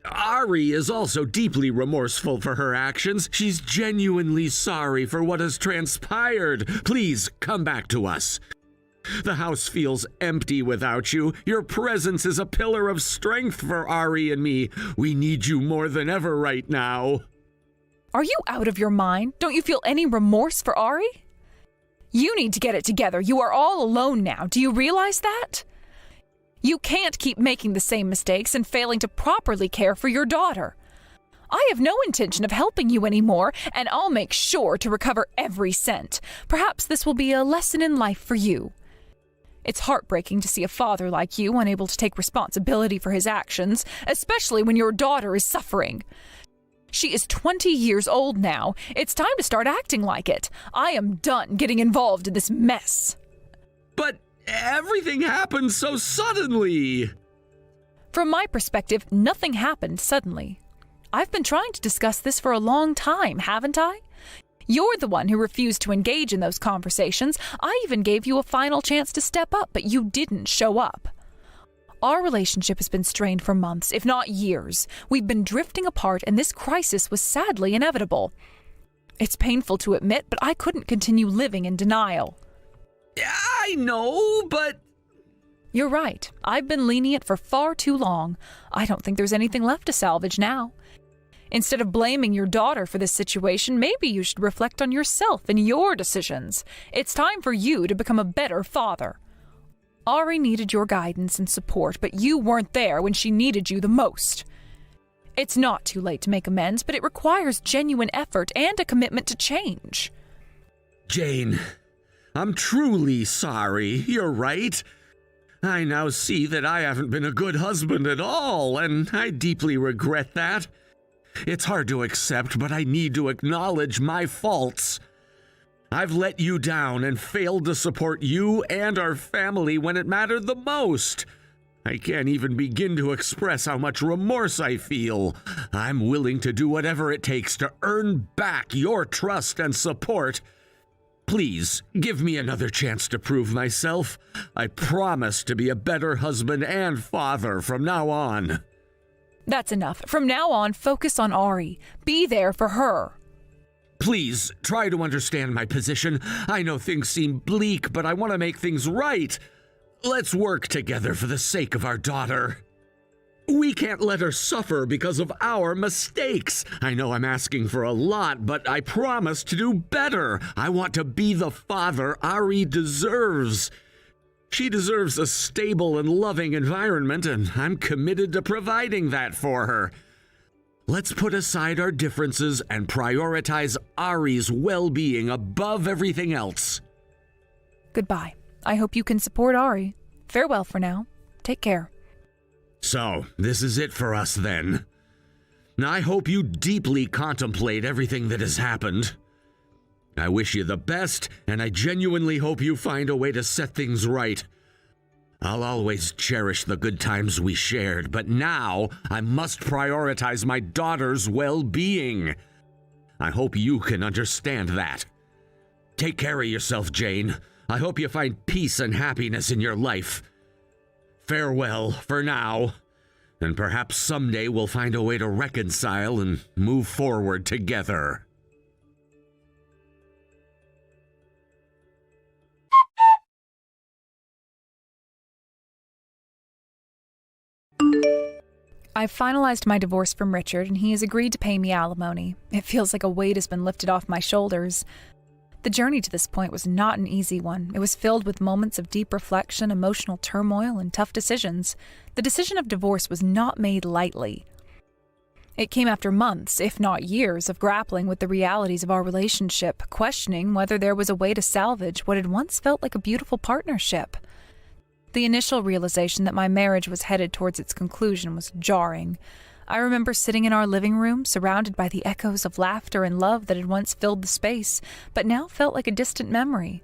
Ari is also deeply remorseful for her actions. She's genuinely sorry for what has transpired. Please come back to us. The house feels empty without you. Your presence is a pillar of strength for Ari and me. We need you more than ever right now. Are you out of your mind? Don't you feel any remorse for Ari? You need to get it together. You are all alone now. Do you realize that? You can't keep making the same mistakes and failing to properly care for your daughter. I have no intention of helping you anymore, and I'll make sure to recover every cent. Perhaps this will be a lesson in life for you. It's heartbreaking to see a father like you unable to take responsibility for his actions, especially when your daughter is suffering. She is 20 years old now. It's time to start acting like it. I am done getting involved in this mess. But everything happened so suddenly. From my perspective, nothing happened suddenly. I've been trying to discuss this for a long time, haven't I? You're the one who refused to engage in those conversations. I even gave you a final chance to step up, but you didn't show up. Our relationship has been strained for months, if not years. We've been drifting apart, and this crisis was sadly inevitable. It's painful to admit, but I couldn't continue living in denial. I know, but... You're right. I've been lenient for far too long. I don't think there's anything left to salvage now. Instead of blaming your daughter for this situation, maybe you should reflect on yourself and your decisions. It's time for you to become a better father. Ari needed your guidance and support, but you weren't there when she needed you the most. It's not too late to make amends, but it requires genuine effort and a commitment to change. Jane, I'm truly sorry. You're right. I now see that I haven't been a good husband at all, and I deeply regret that. It's hard to accept, but I need to acknowledge my faults. I've let you down and failed to support you and our family when it mattered the most. I can't even begin to express how much remorse I feel. I'm willing to do whatever it takes to earn back your trust and support. Please, give me another chance to prove myself. I promise to be a better husband and father from now on. That's enough. From now on, focus on Ari. Be there for her. Please, try to understand my position. I know things seem bleak, but I want to make things right. Let's work together for the sake of our daughter. We can't let her suffer because of our mistakes. I know I'm asking for a lot, but I promise to do better. I want to be the father Ari deserves. She deserves a stable and loving environment, and I'm committed to providing that for her. Let's put aside our differences and prioritize Ari's well-being above everything else. Goodbye. I hope you can support Ari. Farewell for now. Take care. So, this is it for us then. I hope you deeply contemplate everything that has happened. I wish you the best, and I genuinely hope you find a way to set things right. I'll always cherish the good times we shared, but now I must prioritize my daughter's well-being. I hope you can understand that. Take care of yourself, Jane. I hope you find peace and happiness in your life. Farewell for now, and perhaps someday we'll find a way to reconcile and move forward together. I've finalized my divorce from Richard, and he has agreed to pay me alimony. It feels like a weight has been lifted off my shoulders. The journey to this point was not an easy one. It was filled with moments of deep reflection, emotional turmoil, and tough decisions. The decision of divorce was not made lightly. It came after months, if not years, of grappling with the realities of our relationship, questioning whether there was a way to salvage what had once felt like a beautiful partnership. The initial realization that my marriage was headed towards its conclusion was jarring. I remember sitting in our living room, surrounded by the echoes of laughter and love that had once filled the space, but now felt like a distant memory.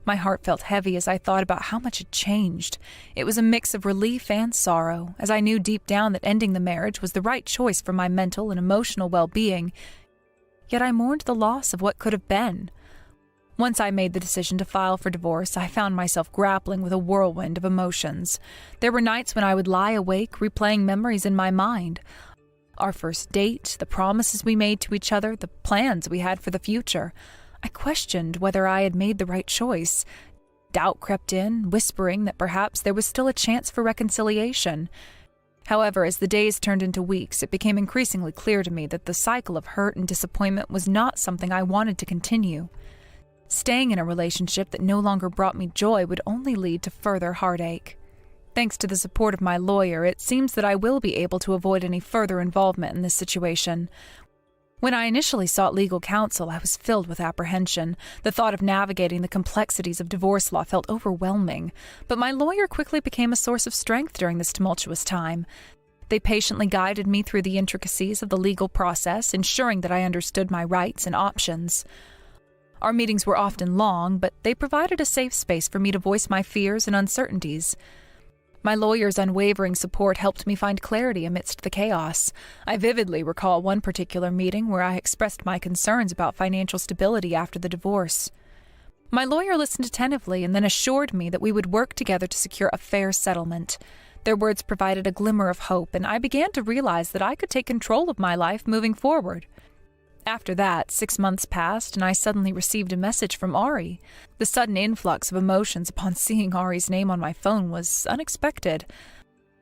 My heart felt heavy as I thought about how much had changed. It was a mix of relief and sorrow, as I knew deep down that ending the marriage was the right choice for my mental and emotional well-being. Yet I mourned the loss of what could have been. Once I made the decision to file for divorce, I found myself grappling with a whirlwind of emotions. There were nights when I would lie awake, replaying memories in my mind. Our first date, the promises we made to each other, the plans we had for the future. I questioned whether I had made the right choice. Doubt crept in, whispering that perhaps there was still a chance for reconciliation. However, as the days turned into weeks, it became increasingly clear to me that the cycle of hurt and disappointment was not something I wanted to continue. Staying in a relationship that no longer brought me joy would only lead to further heartache. Thanks to the support of my lawyer, it seems that I will be able to avoid any further involvement in this situation. When I initially sought legal counsel, I was filled with apprehension. The thought of navigating the complexities of divorce law felt overwhelming, but my lawyer quickly became a source of strength during this tumultuous time. They patiently guided me through the intricacies of the legal process, ensuring that I understood my rights and options. Our meetings were often long, but they provided a safe space for me to voice my fears and uncertainties. My lawyer's unwavering support helped me find clarity amidst the chaos. I vividly recall one particular meeting where I expressed my concerns about financial stability after the divorce. My lawyer listened attentively and then assured me that we would work together to secure a fair settlement. Their words provided a glimmer of hope, and I began to realize that I could take control of my life moving forward. After that, 6 months passed, and I suddenly received a message from Ari. The sudden influx of emotions upon seeing Ari's name on my phone was unexpected.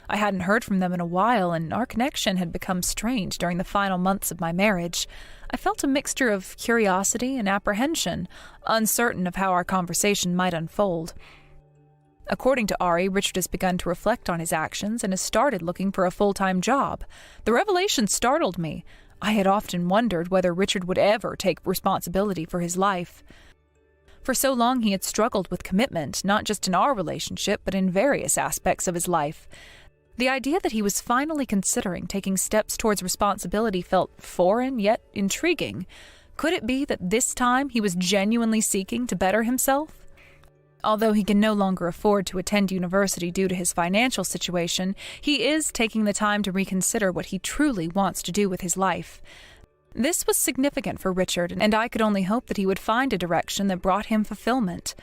I hadn't heard from them in a while, and our connection had become strained during the final months of my marriage. I felt a mixture of curiosity and apprehension, uncertain of how our conversation might unfold. According to Ari, Richard has begun to reflect on his actions and has started looking for a full-time job. The revelation startled me. I had often wondered whether Richard would ever take responsibility for his life. For so long he had struggled with commitment, not just in our relationship, but in various aspects of his life. The idea that he was finally considering taking steps towards responsibility felt foreign, yet intriguing. Could it be that this time he was genuinely seeking to better himself? Although he can no longer afford to attend university due to his financial situation, he is taking the time to reconsider what he truly wants to do with his life. This was significant for Richard, and I could only hope that he would find a direction that brought him fulfillment.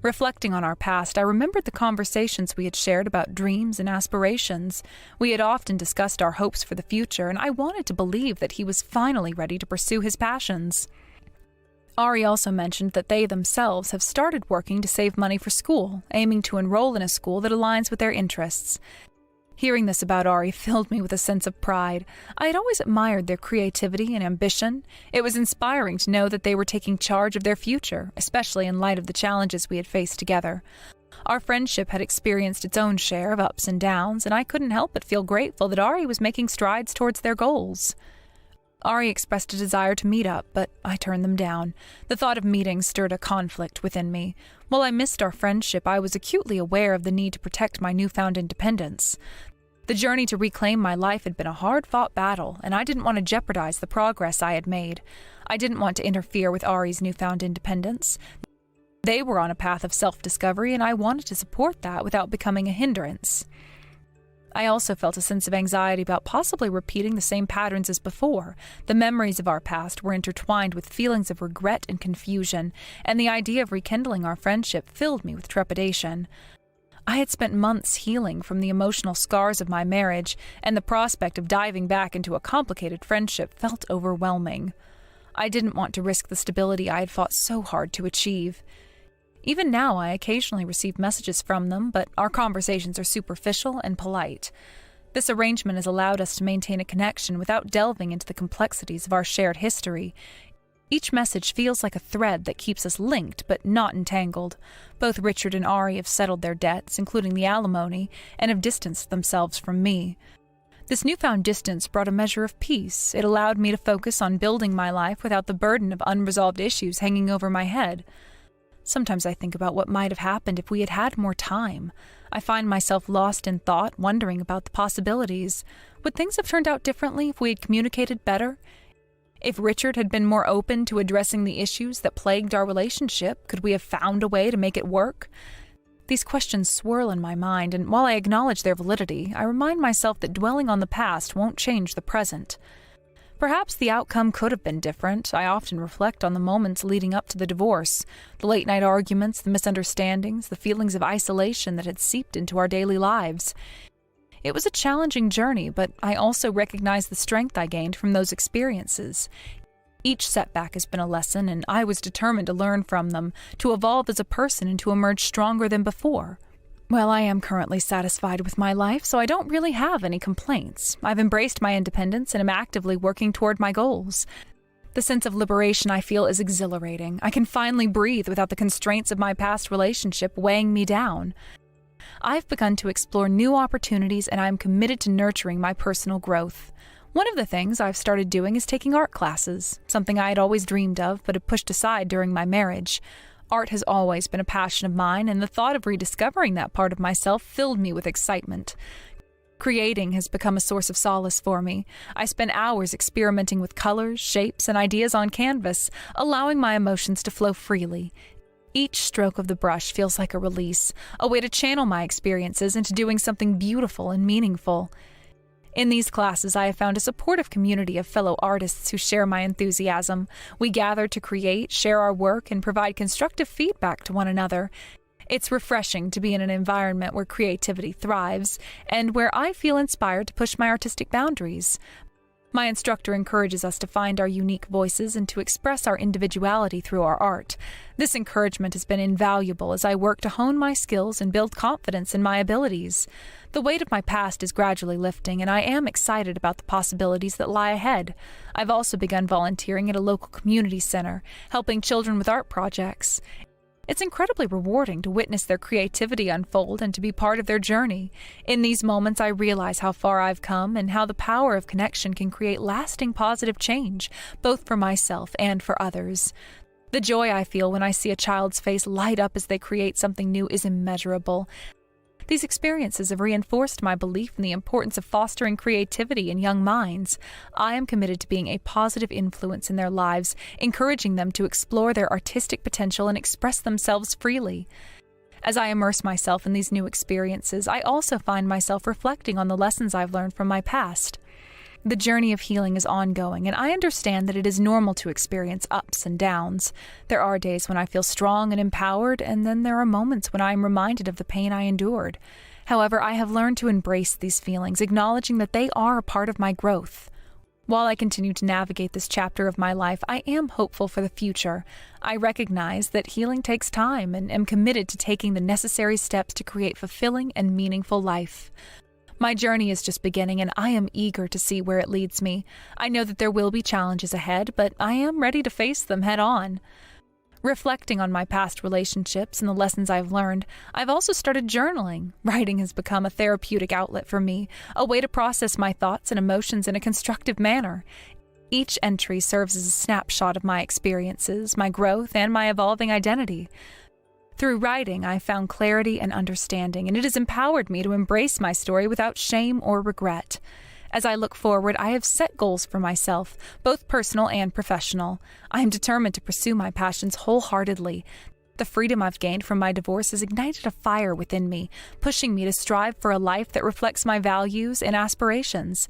Reflecting on our past, I remembered the conversations we had shared about dreams and aspirations. We had often discussed our hopes for the future, and I wanted to believe that he was finally ready to pursue his passions. Ari also mentioned that they themselves have started working to save money for school, aiming to enroll in a school that aligns with their interests. Hearing this about Ari filled me with a sense of pride. I had always admired their creativity and ambition. It was inspiring to know that they were taking charge of their future, especially in light of the challenges we had faced together. Our friendship had experienced its own share of ups and downs, and I couldn't help but feel grateful that Ari was making strides towards their goals. Ari expressed a desire to meet up, but I turned them down. The thought of meetings stirred a conflict within me. While I missed our friendship, I was acutely aware of the need to protect my newfound independence. The journey to reclaim my life had been a hard-fought battle, and I didn't want to jeopardize the progress I had made. I didn't want to interfere with Ari's newfound independence. They were on a path of self-discovery, and I wanted to support that without becoming a hindrance. I also felt a sense of anxiety about possibly repeating the same patterns as before. The memories of our past were intertwined with feelings of regret and confusion, and the idea of rekindling our friendship filled me with trepidation. I had spent months healing from the emotional scars of my marriage, and the prospect of diving back into a complicated friendship felt overwhelming. I didn't want to risk the stability I had fought so hard to achieve. Even now, I occasionally receive messages from them, but our conversations are superficial and polite. This arrangement has allowed us to maintain a connection without delving into the complexities of our shared history. Each message feels like a thread that keeps us linked but not entangled. Both Richard and Ari have settled their debts, including the alimony, and have distanced themselves from me. This newfound distance brought a measure of peace. It allowed me to focus on building my life without the burden of unresolved issues hanging over my head. Sometimes I think about what might have happened if we had had more time. I find myself lost in thought, wondering about the possibilities. Would things have turned out differently if we had communicated better? If Richard had been more open to addressing the issues that plagued our relationship, could we have found a way to make it work? These questions swirl in my mind, and while I acknowledge their validity, I remind myself that dwelling on the past won't change the present. Perhaps the outcome could have been different. I often reflect on the moments leading up to the divorce, the late-night arguments, the misunderstandings, the feelings of isolation that had seeped into our daily lives. It was a challenging journey, but I also recognize the strength I gained from those experiences. Each setback has been a lesson, and I was determined to learn from them, to evolve as a person and to emerge stronger than before. Well, I am currently satisfied with my life, so I don't really have any complaints. I've embraced my independence and am actively working toward my goals. The sense of liberation I feel is exhilarating. I can finally breathe without the constraints of my past relationship weighing me down. I've begun to explore new opportunities, and I'm committed to nurturing my personal growth. One of the things I've started doing is taking art classes, something I had always dreamed of but had pushed aside during my marriage. Art has always been a passion of mine, and the thought of rediscovering that part of myself filled me with excitement. Creating has become a source of solace for me. I spend hours experimenting with colors, shapes, and ideas on canvas, allowing my emotions to flow freely. Each stroke of the brush feels like a release, a way to channel my experiences into doing something beautiful and meaningful. In these classes, I have found a supportive community of fellow artists who share my enthusiasm. We gather to create, share our work, and provide constructive feedback to one another. It's refreshing to be in an environment where creativity thrives, and where I feel inspired to push my artistic boundaries. My instructor encourages us to find our unique voices and to express our individuality through our art. This encouragement has been invaluable as I work to hone my skills and build confidence in my abilities. The weight of my past is gradually lifting, and I am excited about the possibilities that lie ahead. I've also begun volunteering at a local community center, helping children with art projects. It's incredibly rewarding to witness their creativity unfold and to be part of their journey. In these moments, I realize how far I've come and how the power of connection can create lasting positive change, both for myself and for others. The joy I feel when I see a child's face light up as they create something new is immeasurable. These experiences have reinforced my belief in the importance of fostering creativity in young minds. I am committed to being a positive influence in their lives, encouraging them to explore their artistic potential and express themselves freely. As I immerse myself in these new experiences, I also find myself reflecting on the lessons I've learned from my past. The journey of healing is ongoing, and I understand that it is normal to experience ups and downs. There are days when I feel strong and empowered, and then there are moments when I am reminded of the pain I endured. However, I have learned to embrace these feelings, acknowledging that they are a part of my growth. While I continue to navigate this chapter of my life, I am hopeful for the future. I recognize that healing takes time and am committed to taking the necessary steps to create fulfilling and meaningful life. My journey is just beginning, and I am eager to see where it leads me. I know that there will be challenges ahead, but I am ready to face them head on. Reflecting on my past relationships and the lessons I've learned, I've also started journaling. Writing has become a therapeutic outlet for me, a way to process my thoughts and emotions in a constructive manner. Each entry serves as a snapshot of my experiences, my growth, and my evolving identity. Through writing, I found clarity and understanding, and it has empowered me to embrace my story without shame or regret. As I look forward, I have set goals for myself, both personal and professional. I am determined to pursue my passions wholeheartedly. The freedom I've gained from my divorce has ignited a fire within me, pushing me to strive for a life that reflects my values and aspirations.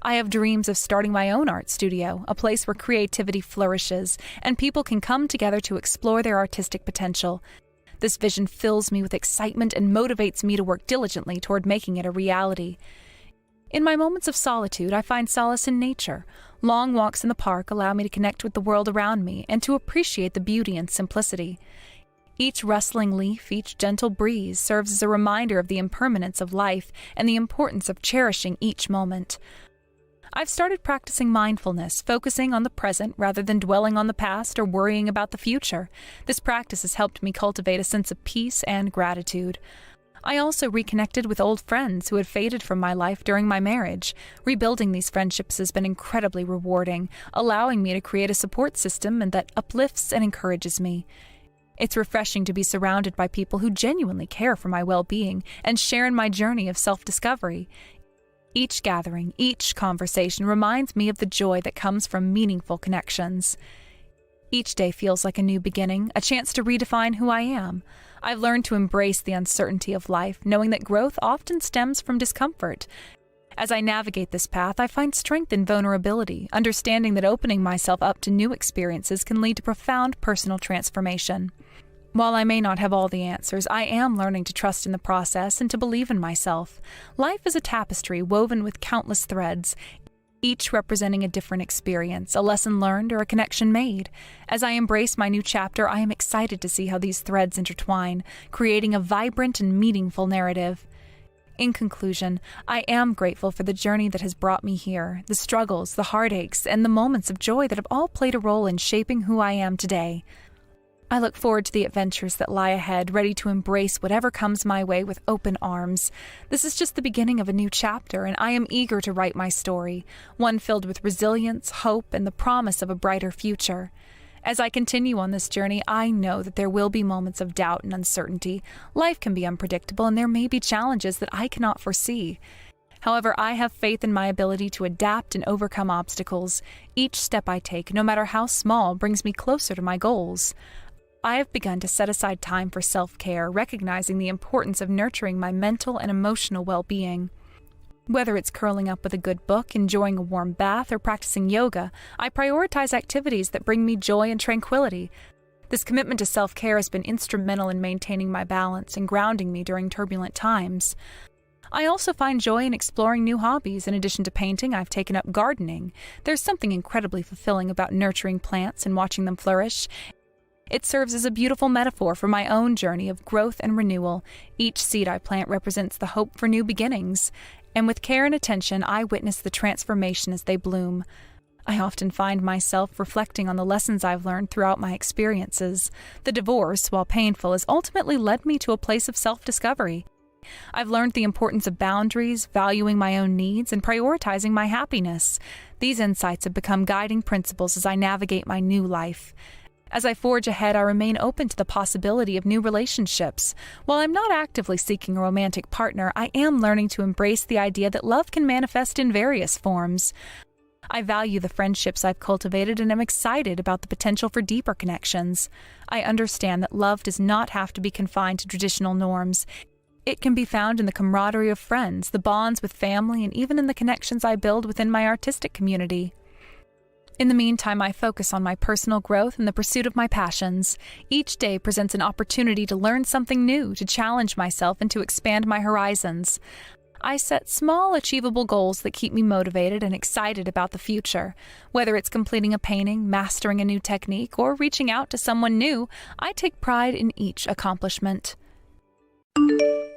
I have dreams of starting my own art studio, a place where creativity flourishes and people can come together to explore their artistic potential. This vision fills me with excitement and motivates me to work diligently toward making it a reality. In my moments of solitude, I find solace in nature. Long walks in the park allow me to connect with the world around me and to appreciate the beauty and simplicity. Each rustling leaf, each gentle breeze serves as a reminder of the impermanence of life and the importance of cherishing each moment. I've started practicing mindfulness, focusing on the present rather than dwelling on the past or worrying about the future. This practice has helped me cultivate a sense of peace and gratitude. I also reconnected with old friends who had faded from my life during my marriage. Rebuilding these friendships has been incredibly rewarding, allowing me to create a support system that uplifts and encourages me. It's refreshing to be surrounded by people who genuinely care for my well-being and share in my journey of self-discovery. Each gathering, each conversation reminds me of the joy that comes from meaningful connections. Each day feels like a new beginning, a chance to redefine who I am. I've learned to embrace the uncertainty of life, knowing that growth often stems from discomfort. As I navigate this path, I find strength in vulnerability, understanding that opening myself up to new experiences can lead to profound personal transformation. While I may not have all the answers, I am learning to trust in the process and to believe in myself. Life is a tapestry woven with countless threads, each representing a different experience, a lesson learned, or a connection made. As I embrace my new chapter, I am excited to see how these threads intertwine, creating a vibrant and meaningful narrative. In conclusion, I am grateful for the journey that has brought me here, the struggles, the heartaches, and the moments of joy that have all played a role in shaping who I am today. I look forward to the adventures that lie ahead, ready to embrace whatever comes my way with open arms. This is just the beginning of a new chapter, and I am eager to write my story, one filled with resilience, hope, and the promise of a brighter future. As I continue on this journey, I know that there will be moments of doubt and uncertainty. Life can be unpredictable, and there may be challenges that I cannot foresee. However, I have faith in my ability to adapt and overcome obstacles. Each step I take, no matter how small, brings me closer to my goals. I have begun to set aside time for self-care, recognizing the importance of nurturing my mental and emotional well-being. Whether it's curling up with a good book, enjoying a warm bath, or practicing yoga, I prioritize activities that bring me joy and tranquility. This commitment to self-care has been instrumental in maintaining my balance and grounding me during turbulent times. I also find joy in exploring new hobbies. In addition to painting, I've taken up gardening. There's something incredibly fulfilling about nurturing plants and watching them flourish. It serves as a beautiful metaphor for my own journey of growth and renewal. Each seed I plant represents the hope for new beginnings, and with care and attention, I witness the transformation as they bloom. I often find myself reflecting on the lessons I've learned throughout my experiences. The divorce, while painful, has ultimately led me to a place of self-discovery. I've learned the importance of boundaries, valuing my own needs, and prioritizing my happiness. These insights have become guiding principles as I navigate my new life. As I forge ahead, I remain open to the possibility of new relationships. While I'm not actively seeking a romantic partner, I am learning to embrace the idea that love can manifest in various forms. I value the friendships I've cultivated and am excited about the potential for deeper connections. I understand that love does not have to be confined to traditional norms. It can be found in the camaraderie of friends, the bonds with family, and even in the connections I build within my artistic community. In the meantime, I focus on my personal growth and the pursuit of my passions. Each day presents an opportunity to learn something new, to challenge myself, and to expand my horizons. I set small, achievable goals that keep me motivated and excited about the future. Whether it's completing a painting, mastering a new technique, or reaching out to someone new, I take pride in each accomplishment.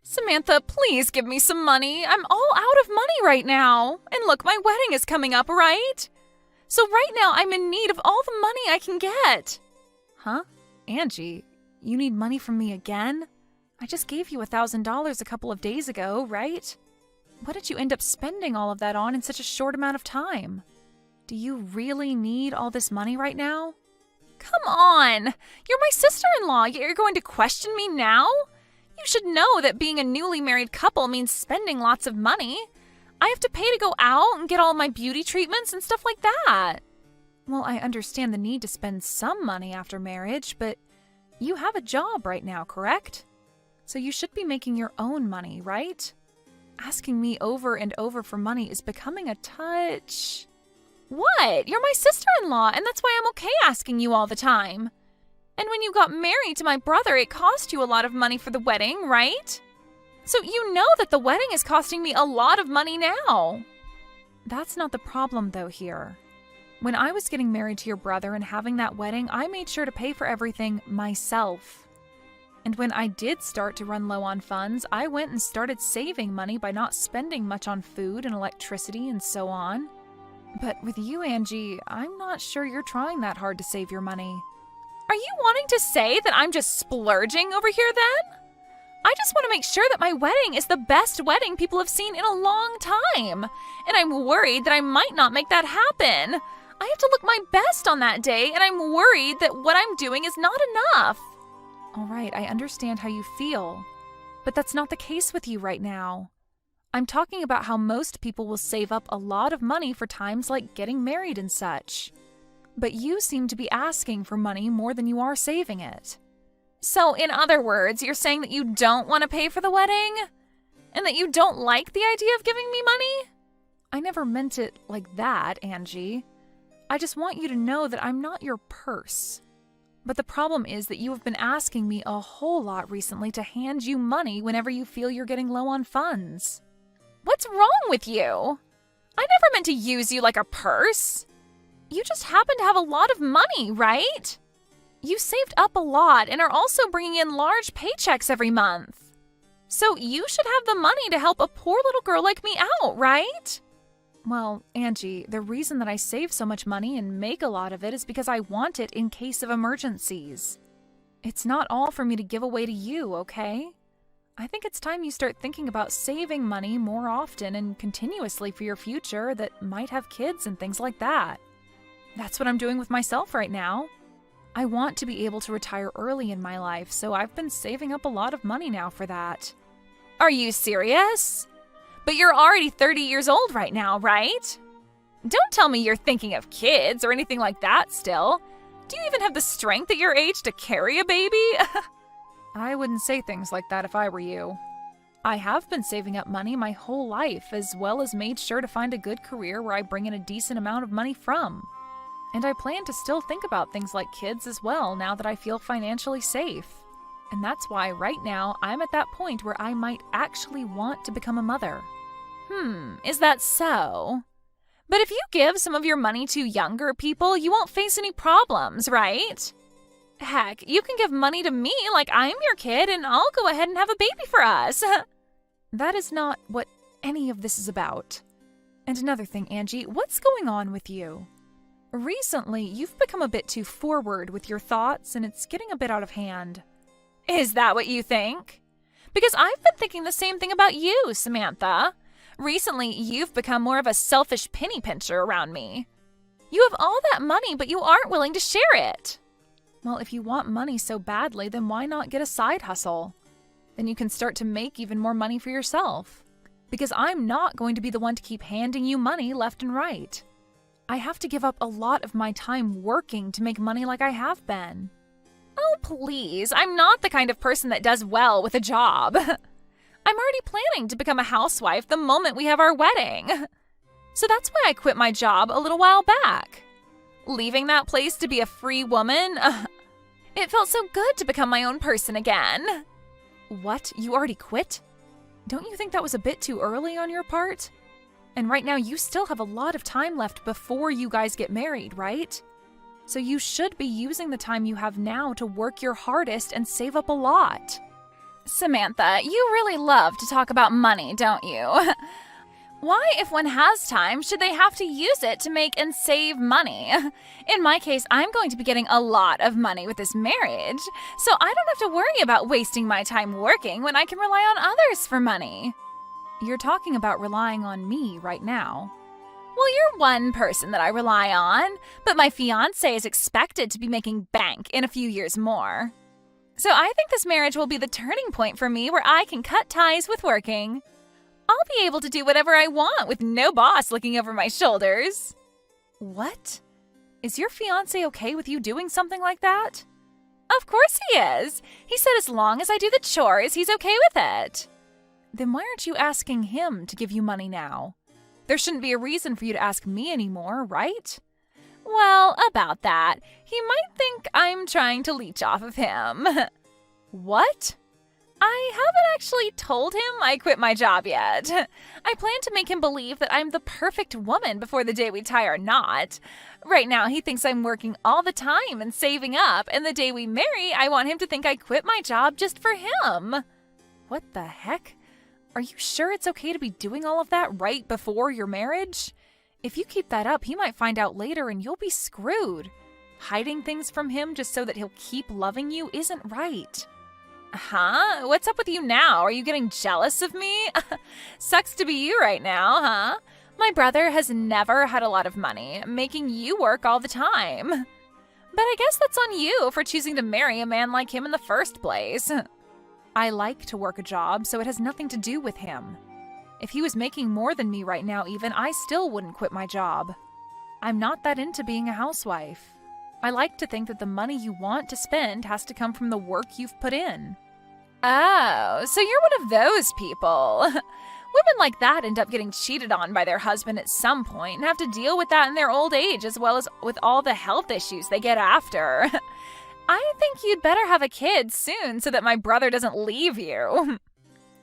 Samantha, please give me some money. I'm all out of money right now. And look, my wedding is coming up, right? So right now, I'm in need of all the money I can get. Huh? Angie, you need money from me again? I just gave you $1,000 a couple of days ago, right? What did you end up spending all of that on in such a short amount of time? Do you really need all this money right now? Come on. You're my sister-in-law, yet you're going to question me now? You should know that being a newly married couple means spending lots of money. I have to pay to go out and get all my beauty treatments and stuff like that. Well, I understand the need to spend some money after marriage, but you have a job right now, correct? So you should be making your own money, right? Asking me over and over for money is becoming a touch... What? You're my sister-in-law, and that's why I'm okay asking you all the time. And when you got married to my brother, it cost you a lot of money for the wedding, right? So you know that the wedding is costing me a lot of money now. That's not the problem, though, here. When I was getting married to your brother and having that wedding, I made sure to pay for everything myself. And when I did start to run low on funds, I went and started saving money by not spending much on food and electricity and so on. But with you, Angie, I'm not sure you're trying that hard to save your money. Are you wanting to say that I'm just splurging over here then? I just want to make sure that my wedding is the best wedding people have seen in a long time. And I'm worried that I might not make that happen. I have to look my best on that day, and I'm worried that what I'm doing is not enough. All right, I understand how you feel. But that's not the case with you right now. I'm talking about how most people will save up a lot of money for times like getting married and such. But you seem to be asking for money more than you are saving it. So, in other words, you're saying that you don't want to pay for the wedding? And that you don't like the idea of giving me money? I never meant it like that, Angie. I just want you to know that I'm not your purse. But the problem is that you have been asking me a whole lot recently to hand you money whenever you feel you're getting low on funds. What's wrong with you? I never meant to use you like a purse. You just happen to have a lot of money, right? You saved up a lot and are also bringing in large paychecks every month. So you should have the money to help a poor little girl like me out, right? Well, Angie, the reason that I save so much money and make a lot of it is because I want it in case of emergencies. It's not all for me to give away to you, okay? I think it's time you start thinking about saving money more often and continuously for your future that might have kids and things like that. That's what I'm doing with myself right now. I want to be able to retire early in my life, so I've been saving up a lot of money now for that. Are you serious? But you're already 30 years old right now, right? Don't tell me you're thinking of kids or anything like that still. Do you even have the strength at your age to carry a baby? I wouldn't say things like that if I were you. I have been saving up money my whole life, as well as made sure to find a good career where I bring in a decent amount of money from. And I plan to still think about things like kids as well now that I feel financially safe. And that's why right now I'm at that point where I might actually want to become a mother. Is that so? But if you give some of your money to younger people, you won't face any problems, right? Heck, you can give money to me like I'm your kid and I'll go ahead and have a baby for us. That is not what any of this is about. And another thing, Angie, what's going on with you? Recently, you've become a bit too forward with your thoughts and it's getting a bit out of hand. Is that what you think? Because I've been thinking the same thing about you, Samantha. Recently, you've become more of a selfish penny pincher around me. You have all that money, but you aren't willing to share it. Well, if you want money so badly, then why not get a side hustle? Then you can start to make even more money for yourself. Because I'm not going to be the one to keep handing you money left and right. I have to give up a lot of my time working to make money like I have been. Oh, please, I'm not the kind of person that does well with a job. I'm already planning to become a housewife the moment we have our wedding. So that's why I quit my job a little while back. Leaving that place to be a free woman, it felt so good to become my own person again. What? You already quit? Don't you think that was a bit too early on your part? And right now you still have a lot of time left before you guys get married, right? So you should be using the time you have now to work your hardest and save up a lot. Samantha, you really love to talk about money, don't you? Why, if one has time, should they have to use it to make and save money? In my case, I'm going to be getting a lot of money with this marriage, so I don't have to worry about wasting my time working when I can rely on others for money. You're talking about relying on me right now. Well, you're one person that I rely on, but my fiancé is expected to be making bank in a few years more. So I think this marriage will be the turning point for me where I can cut ties with working. I'll be able to do whatever I want with no boss looking over my shoulders. What? Is your fiancé okay with you doing something like that? Of course he is. He said as long as I do the chores, he's okay with it. Then why aren't you asking him to give you money now? There shouldn't be a reason for you to ask me anymore, right? Well, about that, he might think I'm trying to leech off of him. What? I haven't actually told him I quit my job yet. I plan to make him believe that I'm the perfect woman before the day we tie our knot. Right now, he thinks I'm working all the time and saving up, and the day we marry, I want him to think I quit my job just for him. What the heck? Are you sure it's okay to be doing all of that right before your marriage? If you keep that up, he might find out later and you'll be screwed. Hiding things from him just so that he'll keep loving you isn't right. Huh? What's up with you now? Are you getting jealous of me? Sucks to be you right now, huh? My brother has never had a lot of money, making you work all the time. But I guess that's on you for choosing to marry a man like him in the first place. I like to work a job, so it has nothing to do with him. If he was making more than me right now even, I still wouldn't quit my job. I'm not that into being a housewife. I like to think that the money you want to spend has to come from the work you've put in. Oh, so you're one of those people. Women like that end up getting cheated on by their husband at some point and have to deal with that in their old age as well as with all the health issues they get after. I think you'd better have a kid soon so that my brother doesn't leave you.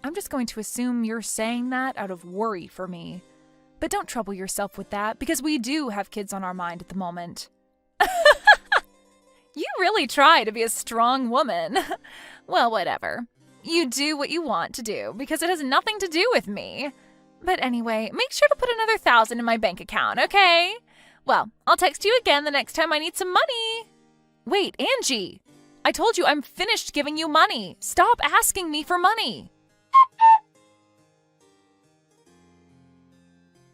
I'm just going to assume you're saying that out of worry for me. But don't trouble yourself with that because we do have kids on our mind at the moment. You really try to be a strong woman. Well, whatever. You do what you want to do because it has nothing to do with me. But anyway, make sure to put another 1,000 in my bank account, okay? Well, I'll text you again the next time I need some money. Wait, Angie! I told you I'm finished giving you money. Stop asking me for money.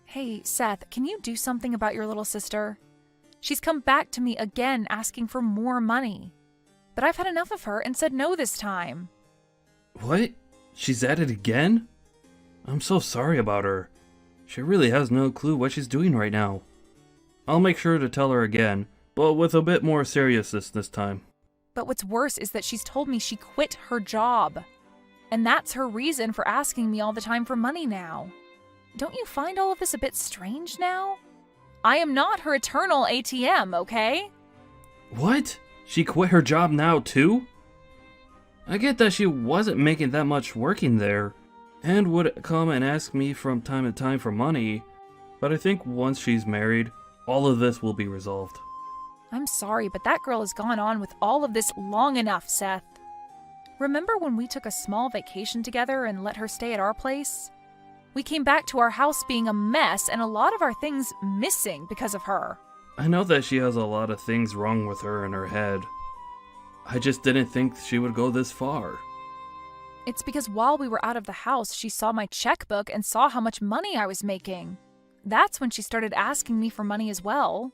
Hey, Seth, can you do something about your little sister? She's come back to me again asking for more money. But I've had enough of her and said no this time. What? She's at it again? I'm so sorry about her. She really has no clue what she's doing right now. I'll make sure to tell her again, but with a bit more seriousness this time. But what's worse is that she's told me she quit her job. And that's her reason for asking me all the time for money now. Don't you find all of this a bit strange now? I am not her eternal ATM, okay? What? She quit her job now too? I get that she wasn't making that much working there, and would come and ask me from time to time for money, but I think once she's married, all of this will be resolved. I'm sorry, but that girl has gone on with all of this long enough, Seth. Remember when we took a small vacation together and let her stay at our place? We came back to our house being a mess and a lot of our things missing because of her. I know that she has a lot of things wrong with her in her head. I just didn't think she would go this far. It's because while we were out of the house, she saw my checkbook and saw how much money I was making. That's when she started asking me for money as well.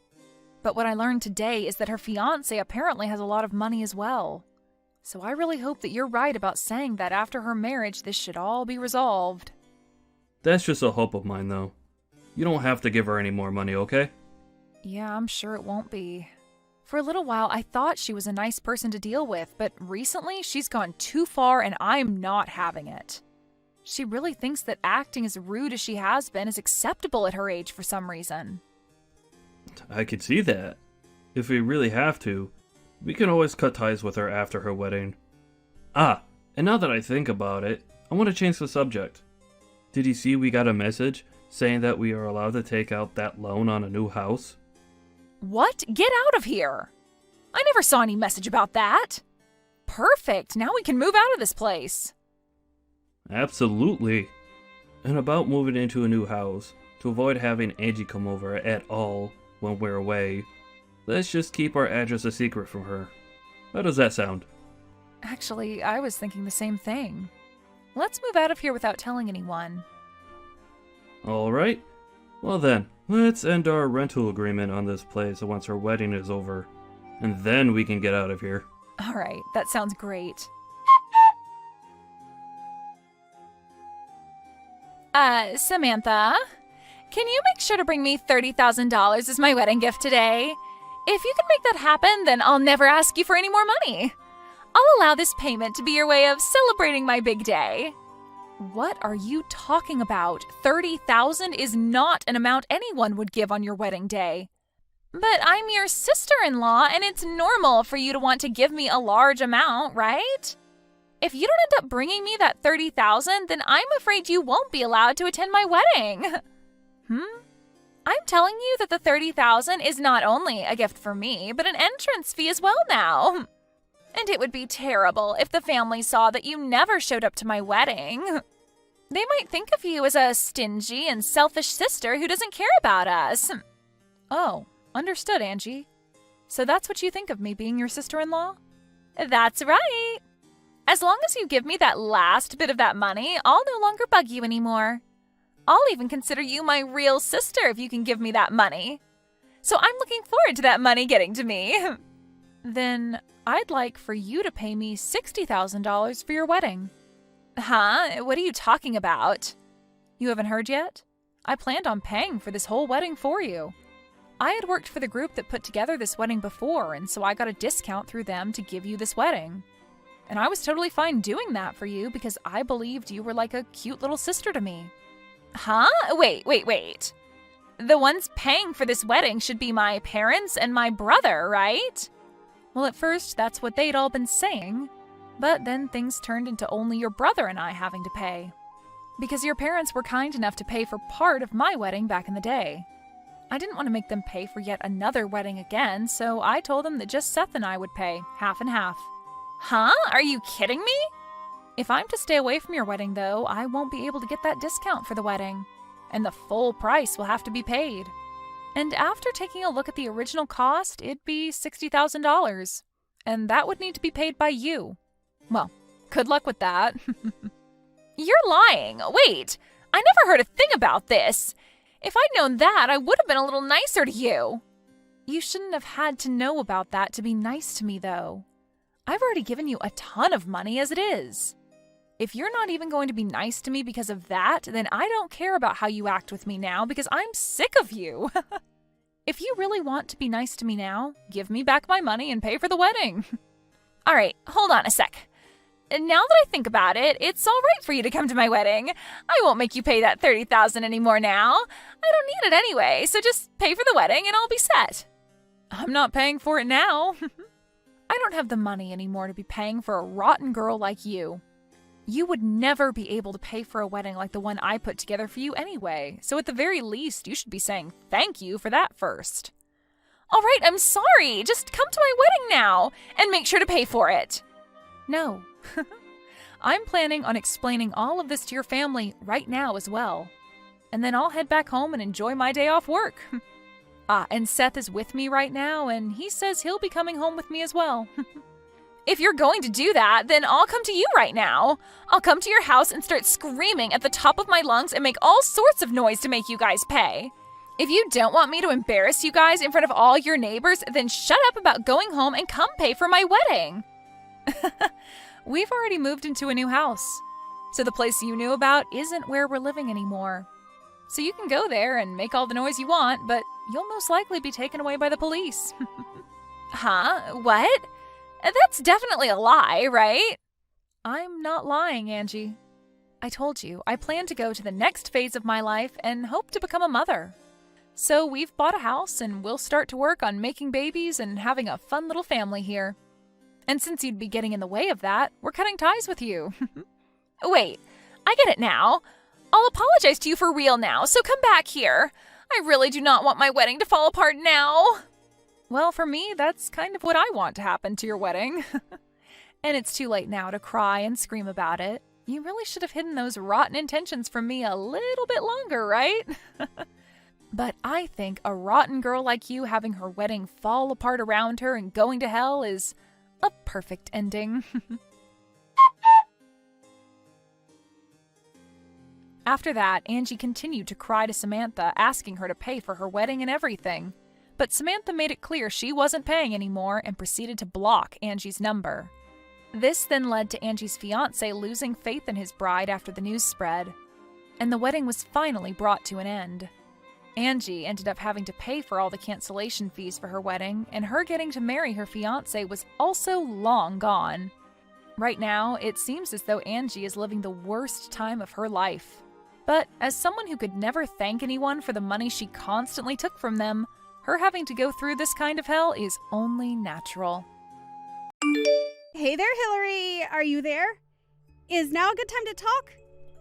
But what I learned today is that her fiancé apparently has a lot of money as well. So I really hope that you're right about saying that after her marriage, this should all be resolved. That's just a hope of mine, though. You don't have to give her any more money, okay? Yeah, I'm sure it won't be. For a little while, I thought she was a nice person to deal with, but recently she's gone too far and I'm not having it. She really thinks that acting as rude as she has been is acceptable at her age for some reason. I could see that. If we really have to, we can always cut ties with her after her wedding. Ah, and now that I think about it, I want to change the subject. Did you see we got a message saying that we are allowed to take out that loan on a new house? What? Get out of here! I never saw any message about that. Perfect, now we can move out of this place. Absolutely. And about moving into a new house, to avoid having Angie come over at all when we're away, let's just keep our address a secret from her. How does that sound? Actually, I was thinking the same thing. Let's move out of here without telling anyone. Alright. Well then, let's end our rental agreement on this place once our wedding is over. And then we can get out of here. All right, that sounds great. Samantha, can you make sure to bring me $30,000 as my wedding gift today? If you can make that happen, then I'll never ask you for any more money. I'll allow this payment to be your way of celebrating my big day. What are you talking about? $30,000 is not an amount anyone would give on your wedding day. But I'm your sister-in-law, and it's normal for you to want to give me a large amount, right? If you don't end up bringing me that $30,000, then I'm afraid you won't be allowed to attend my wedding. I'm telling you that the $30,000 is not only a gift for me, but an entrance fee as well now. And it would be terrible if the family saw that you never showed up to my wedding. They might think of you as a stingy and selfish sister who doesn't care about us. Oh, understood, Angie. So that's what you think of me being your sister-in-law? That's right. As long as you give me that last bit of that money, I'll no longer bug you anymore. I'll even consider you my real sister if you can give me that money. So I'm looking forward to that money getting to me. Then I'd like for you to pay me $60,000 for your wedding. Huh? What are you talking about? You haven't heard yet? I planned on paying for this whole wedding for you. I had worked for the group that put together this wedding before, and so I got a discount through them to give you this wedding. And I was totally fine doing that for you because I believed you were like a cute little sister to me. Huh? Wait. The ones paying for this wedding should be my parents and my brother, right? Well, at first, that's what they'd all been saying. But then things turned into only your brother and I having to pay. Because your parents were kind enough to pay for part of my wedding back in the day. I didn't want to make them pay for yet another wedding again, so I told them that just Seth and I would pay, half and half. Huh? Are you kidding me? If I'm to stay away from your wedding, though, I won't be able to get that discount for the wedding. And the full price will have to be paid. And after taking a look at the original cost, it'd be $60,000. And that would need to be paid by you. Well, good luck with that. You're lying. Wait, I never heard a thing about this. If I'd known that, I would have been a little nicer to you. You shouldn't have had to know about that to be nice to me, though. I've already given you a ton of money as it is. If you're not even going to be nice to me because of that, then I don't care about how you act with me now because I'm sick of you. If you really want to be nice to me now, give me back my money and pay for the wedding. All right, hold on a sec. Now that I think about it, it's all right for you to come to my wedding. I won't make you pay that $30,000 anymore now. I don't need it anyway, so just pay for the wedding and I'll be set. I'm not paying for it now. I don't have the money anymore to be paying for a rotten girl like you. You would never be able to pay for a wedding like the one I put together for you anyway, so at the very least, you should be saying thank you for that first. All right, I'm sorry. Just come to my wedding now and make sure to pay for it. No. I'm planning on explaining all of this to your family right now as well. And then I'll head back home and enjoy my day off work. And Seth is with me right now, and he says he'll be coming home with me as well. If you're going to do that, then I'll come to you right now. I'll come to your house and start screaming at the top of my lungs and make all sorts of noise to make you guys pay. If you don't want me to embarrass you guys in front of all your neighbors, then shut up about going home and come pay for my wedding. We've already moved into a new house, so the place you knew about isn't where we're living anymore. So you can go there and make all the noise you want, but you'll most likely be taken away by the police. Huh? What? That's definitely a lie, right? I'm not lying, Angie. I told you, I plan to go to the next phase of my life and hope to become a mother. So we've bought a house and we'll start to work on making babies and having a fun little family here. And since you'd be getting in the way of that, we're cutting ties with you. Wait, I get it now. I'll apologize to you for real now, so come back here. I really do not want my wedding to fall apart now. Well, for me, that's kind of what I want to happen to your wedding. And it's too late now to cry and scream about it. You really should have hidden those rotten intentions from me a little bit longer, right? But I think a rotten girl like you having her wedding fall apart around her and going to hell is a perfect ending. After that, Angie continued to cry to Samantha, asking her to pay for her wedding and everything. But Samantha made it clear she wasn't paying anymore and proceeded to block Angie's number. This then led to Angie's fiancé losing faith in his bride after the news spread, and the wedding was finally brought to an end. Angie ended up having to pay for all the cancellation fees for her wedding, and her getting to marry her fiancé was also long gone. Right now, it seems as though Angie is living the worst time of her life. But as someone who could never thank anyone for the money she constantly took from them, her having to go through this kind of hell is only natural. Hey there, Hillary. Are you there? Is now a good time to talk?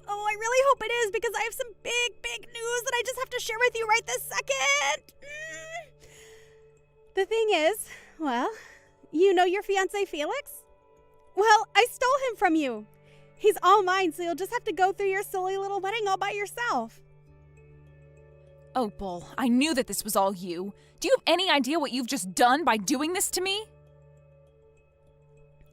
Oh, I really hope it is because I have some big news that I just have to share with you right this second. The thing is, well, you know your fiancé Felix? Well, I stole him from you. He's all mine, so you'll just have to go through your silly little wedding all by yourself. Opal, I knew that this was all you. Do you have any idea what you've just done by doing this to me?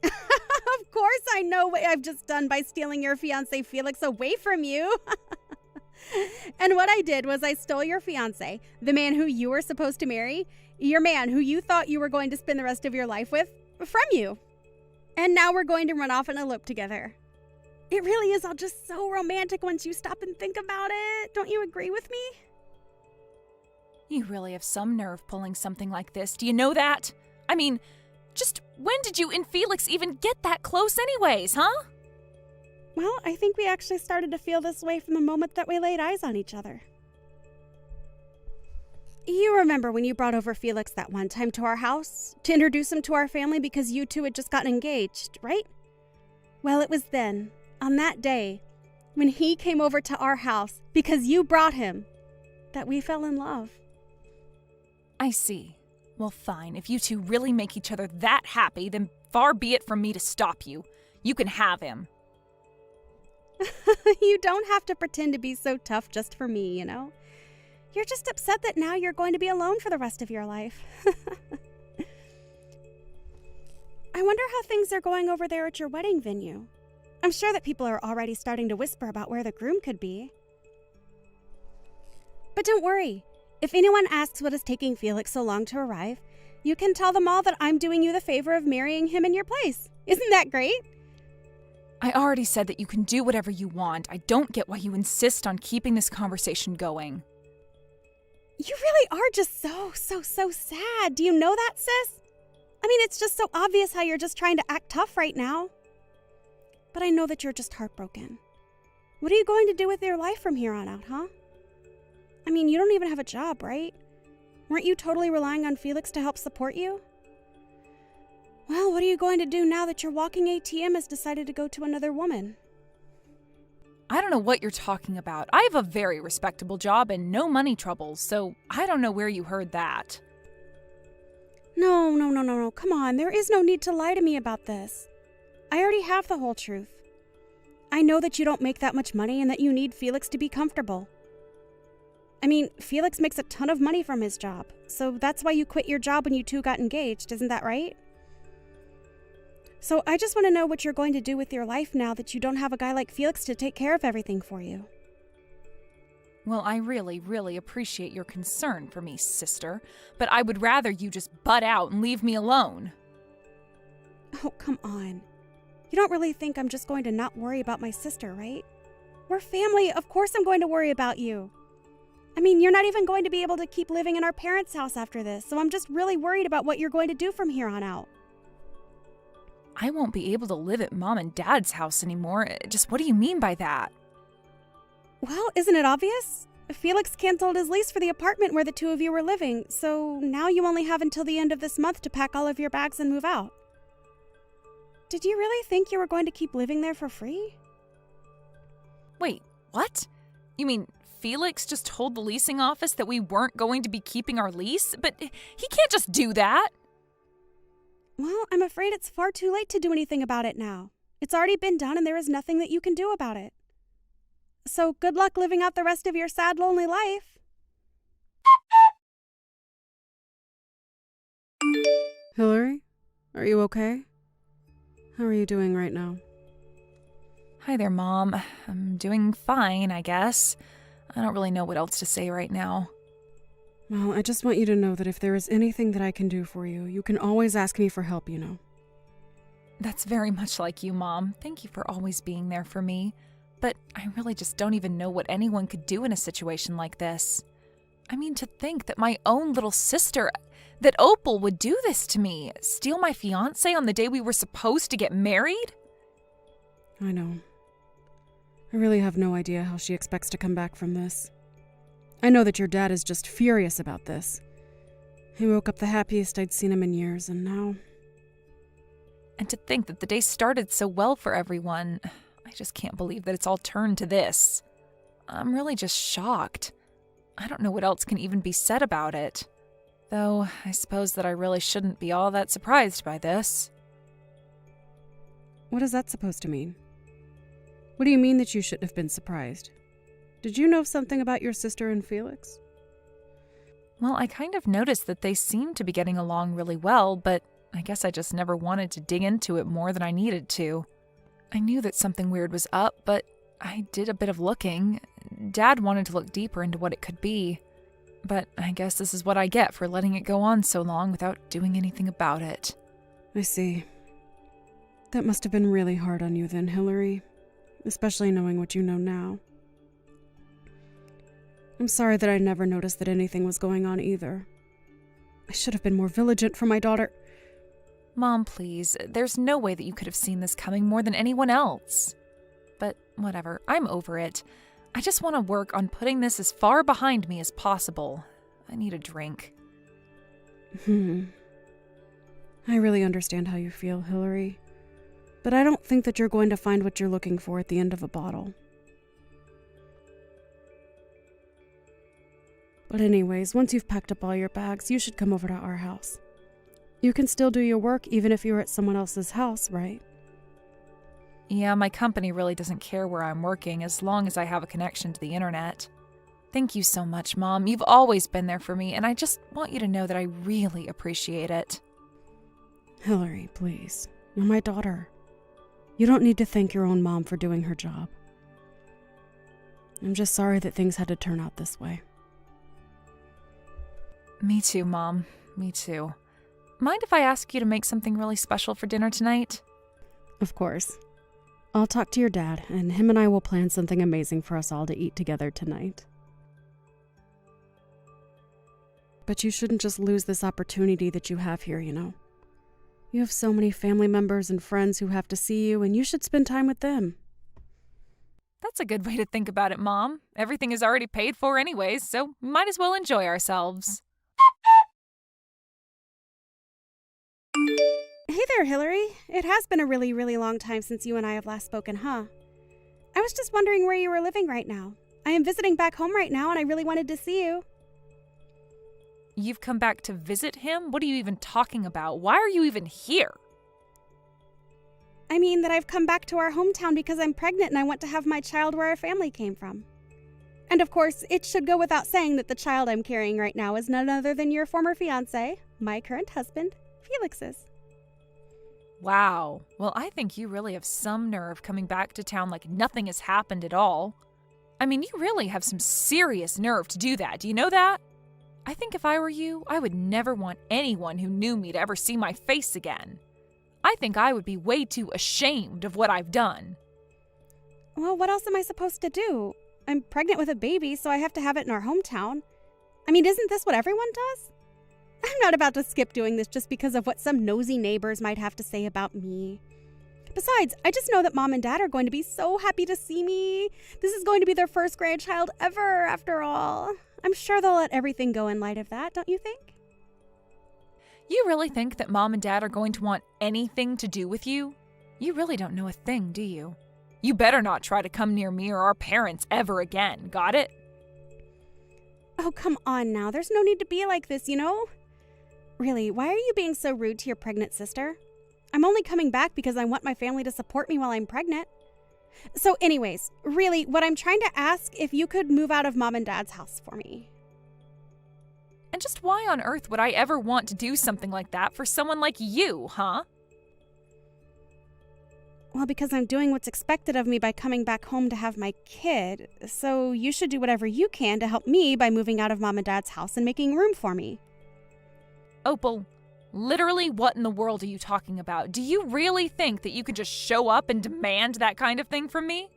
Of course I know what I've just done by stealing your fiancé Felix away from you. And what I did was I stole your fiancé, the man who you were supposed to marry, your man who you thought you were going to spend the rest of your life with, from you. And now we're going to run off and elope together. It really is all just so romantic once you stop and think about it. Don't you agree with me? You really have some nerve pulling something like this. Do you know that? I mean, just when did you and Felix even get that close anyways, huh? Well, I think we actually started to feel this way from the moment that we laid eyes on each other. You remember when you brought over Felix that one time to our house to introduce him to our family because you two had just gotten engaged, right? Well, it was then, on that day, when he came over to our house because you brought him, that we fell in love. I see. Well, fine. If you two really make each other that happy, then far be it from me to stop you. You can have him. You don't have to pretend to be so tough just for me, you know? You're just upset that now you're going to be alone for the rest of your life. I wonder how things are going over there at your wedding venue. I'm sure that people are already starting to whisper about where the groom could be. But don't worry. If anyone asks what is taking Felix so long to arrive, you can tell them all that I'm doing you the favor of marrying him in your place. Isn't that great? I already said that you can do whatever you want. I don't get why you insist on keeping this conversation going. You really are just so sad. Do you know that, sis? I mean, it's just so obvious how you're just trying to act tough right now. But I know that you're just heartbroken. What are you going to do with your life from here on out, huh? I mean, you don't even have a job, right? Weren't you totally relying on Felix to help support you? Well, what are you going to do now that your walking ATM has decided to go to another woman? I don't know what you're talking about. I have a very respectable job and no money troubles, so I don't know where you heard that. No. Come on, there is no need to lie to me about this. I already have the whole truth. I know that you don't make that much money and that you need Felix to be comfortable. I mean, Felix makes a ton of money from his job, so that's why you quit your job when you two got engaged, isn't that right? So I just want to know what you're going to do with your life now that you don't have a guy like Felix to take care of everything for you. Well, I really appreciate your concern for me, sister, but I would rather you just butt out and leave me alone. Oh, come on. You don't really think I'm just going to not worry about my sister, right? We're family. Of course I'm going to worry about you. I mean, you're not even going to be able to keep living in our parents' house after this, so I'm just really worried about what you're going to do from here on out. I won't be able to live at Mom and Dad's house anymore. Just what do you mean by that? Well, isn't it obvious? Felix canceled his lease for the apartment where the two of you were living, so now you only have until the end of this month to pack all of your bags and move out. Did you really think you were going to keep living there for free? Wait, what? You mean Felix just told the leasing office that we weren't going to be keeping our lease? But he can't just do that. Well, I'm afraid it's far too late to do anything about it now. It's already been done and there is nothing that you can do about it. So good luck living out the rest of your sad, lonely life. Hillary, are you okay? How are you doing right now? Hi there, Mom. I'm doing fine, I guess. I don't really know what else to say right now. Well, I just want you to know that if there is anything that I can do for you, you can always ask me for help, you know. That's very much like you, Mom. Thank you for always being there for me. But I really just don't even know what anyone could do in a situation like this. I mean, to think that my own little sister, that Opal would do this to me, steal my fiancé on the day we were supposed to get married? I know. I really have no idea how she expects to come back from this. I know that your dad is just furious about this. He woke up the happiest I'd seen him in years, and now... And to think that the day started so well for everyone, I just can't believe that it's all turned to this. I'm really just shocked. I don't know what else can even be said about it. Though, I suppose that I really shouldn't be all that surprised by this. What is that supposed to mean? What do you mean that you shouldn't have been surprised? Did you know something about your sister and Felix? Well, I kind of noticed that they seemed to be getting along really well, but I guess I just never wanted to dig into it more than I needed to. I knew that something weird was up, but I did a bit of looking. Dad wanted to look deeper into what it could be. But I guess this is what I get for letting it go on so long without doing anything about it. I see. That must have been really hard on you then, Hillary. Especially knowing what you know now. I'm sorry that I never noticed that anything was going on either. I should have been more vigilant for my daughter. Mom, please. There's no way that you could have seen this coming more than anyone else. But whatever, I'm over it. I just want to work on putting this as far behind me as possible. I need a drink. I really understand how you feel, Hillary. But I don't think that you're going to find what you're looking for at the end of a bottle. But anyways, once you've packed up all your bags, you should come over to our house. You can still do your work even if you're at someone else's house, right? Yeah, my company really doesn't care where I'm working as long as I have a connection to the internet. Thank you so much, Mom. You've always been there for me, and I just want you to know that I really appreciate it. Hillary, please. You're my daughter. You don't need to thank your own mom for doing her job. I'm just sorry that things had to turn out this way. Me too, Mom. Me too. Mind if I ask you to make something really special for dinner tonight? Of course. I'll talk to your dad, and him and I will plan something amazing for us all to eat together tonight. But you shouldn't just lose this opportunity that you have here, you know. You have so many family members and friends who have to see you, and you should spend time with them. That's a good way to think about it, Mom. Everything is already paid for anyways, so we might as well enjoy ourselves. Hey there, Hillary. It has been a really, really long time since you and I have last spoken, huh? I was just wondering where you were living right now. I am visiting back home right now, and I really wanted to see you. You've come back to visit him? What are you even talking about? Why are you even here? I mean that I've come back to our hometown because I'm pregnant and I want to have my child where our family came from. And of course, it should go without saying that the child I'm carrying right now is none other than your former fiancé, my current husband, Felix's. Wow. Well, I think you really have some nerve coming back to town like nothing has happened at all. I mean, you really have some serious nerve to do that. Do you know that? I think if I were you, I would never want anyone who knew me to ever see my face again. I think I would be way too ashamed of what I've done. Well, what else am I supposed to do? I'm pregnant with a baby, so I have to have it in our hometown. I mean, isn't this what everyone does? I'm not about to skip doing this just because of what some nosy neighbors might have to say about me. Besides, I just know that Mom and Dad are going to be so happy to see me. This is going to be their first grandchild ever, after all. I'm sure they'll let everything go in light of that, don't you think? You really think that Mom and Dad are going to want anything to do with you? You really don't know a thing, do you? You better not try to come near me or our parents ever again, got it? Oh, come on now. There's no need to be like this, you know? Really, why are you being so rude to your pregnant sister? I'm only coming back because I want my family to support me while I'm pregnant. So anyways, really, what I'm trying to ask if you could move out of Mom and Dad's house for me. And just why on earth would I ever want to do something like that for someone like you, huh? Well, because I'm doing what's expected of me by coming back home to have my kid, so you should do whatever you can to help me by moving out of Mom and Dad's house and making room for me. Opal, literally what in the world are you talking about? Do you really think that you could just show up and demand that kind of thing from me?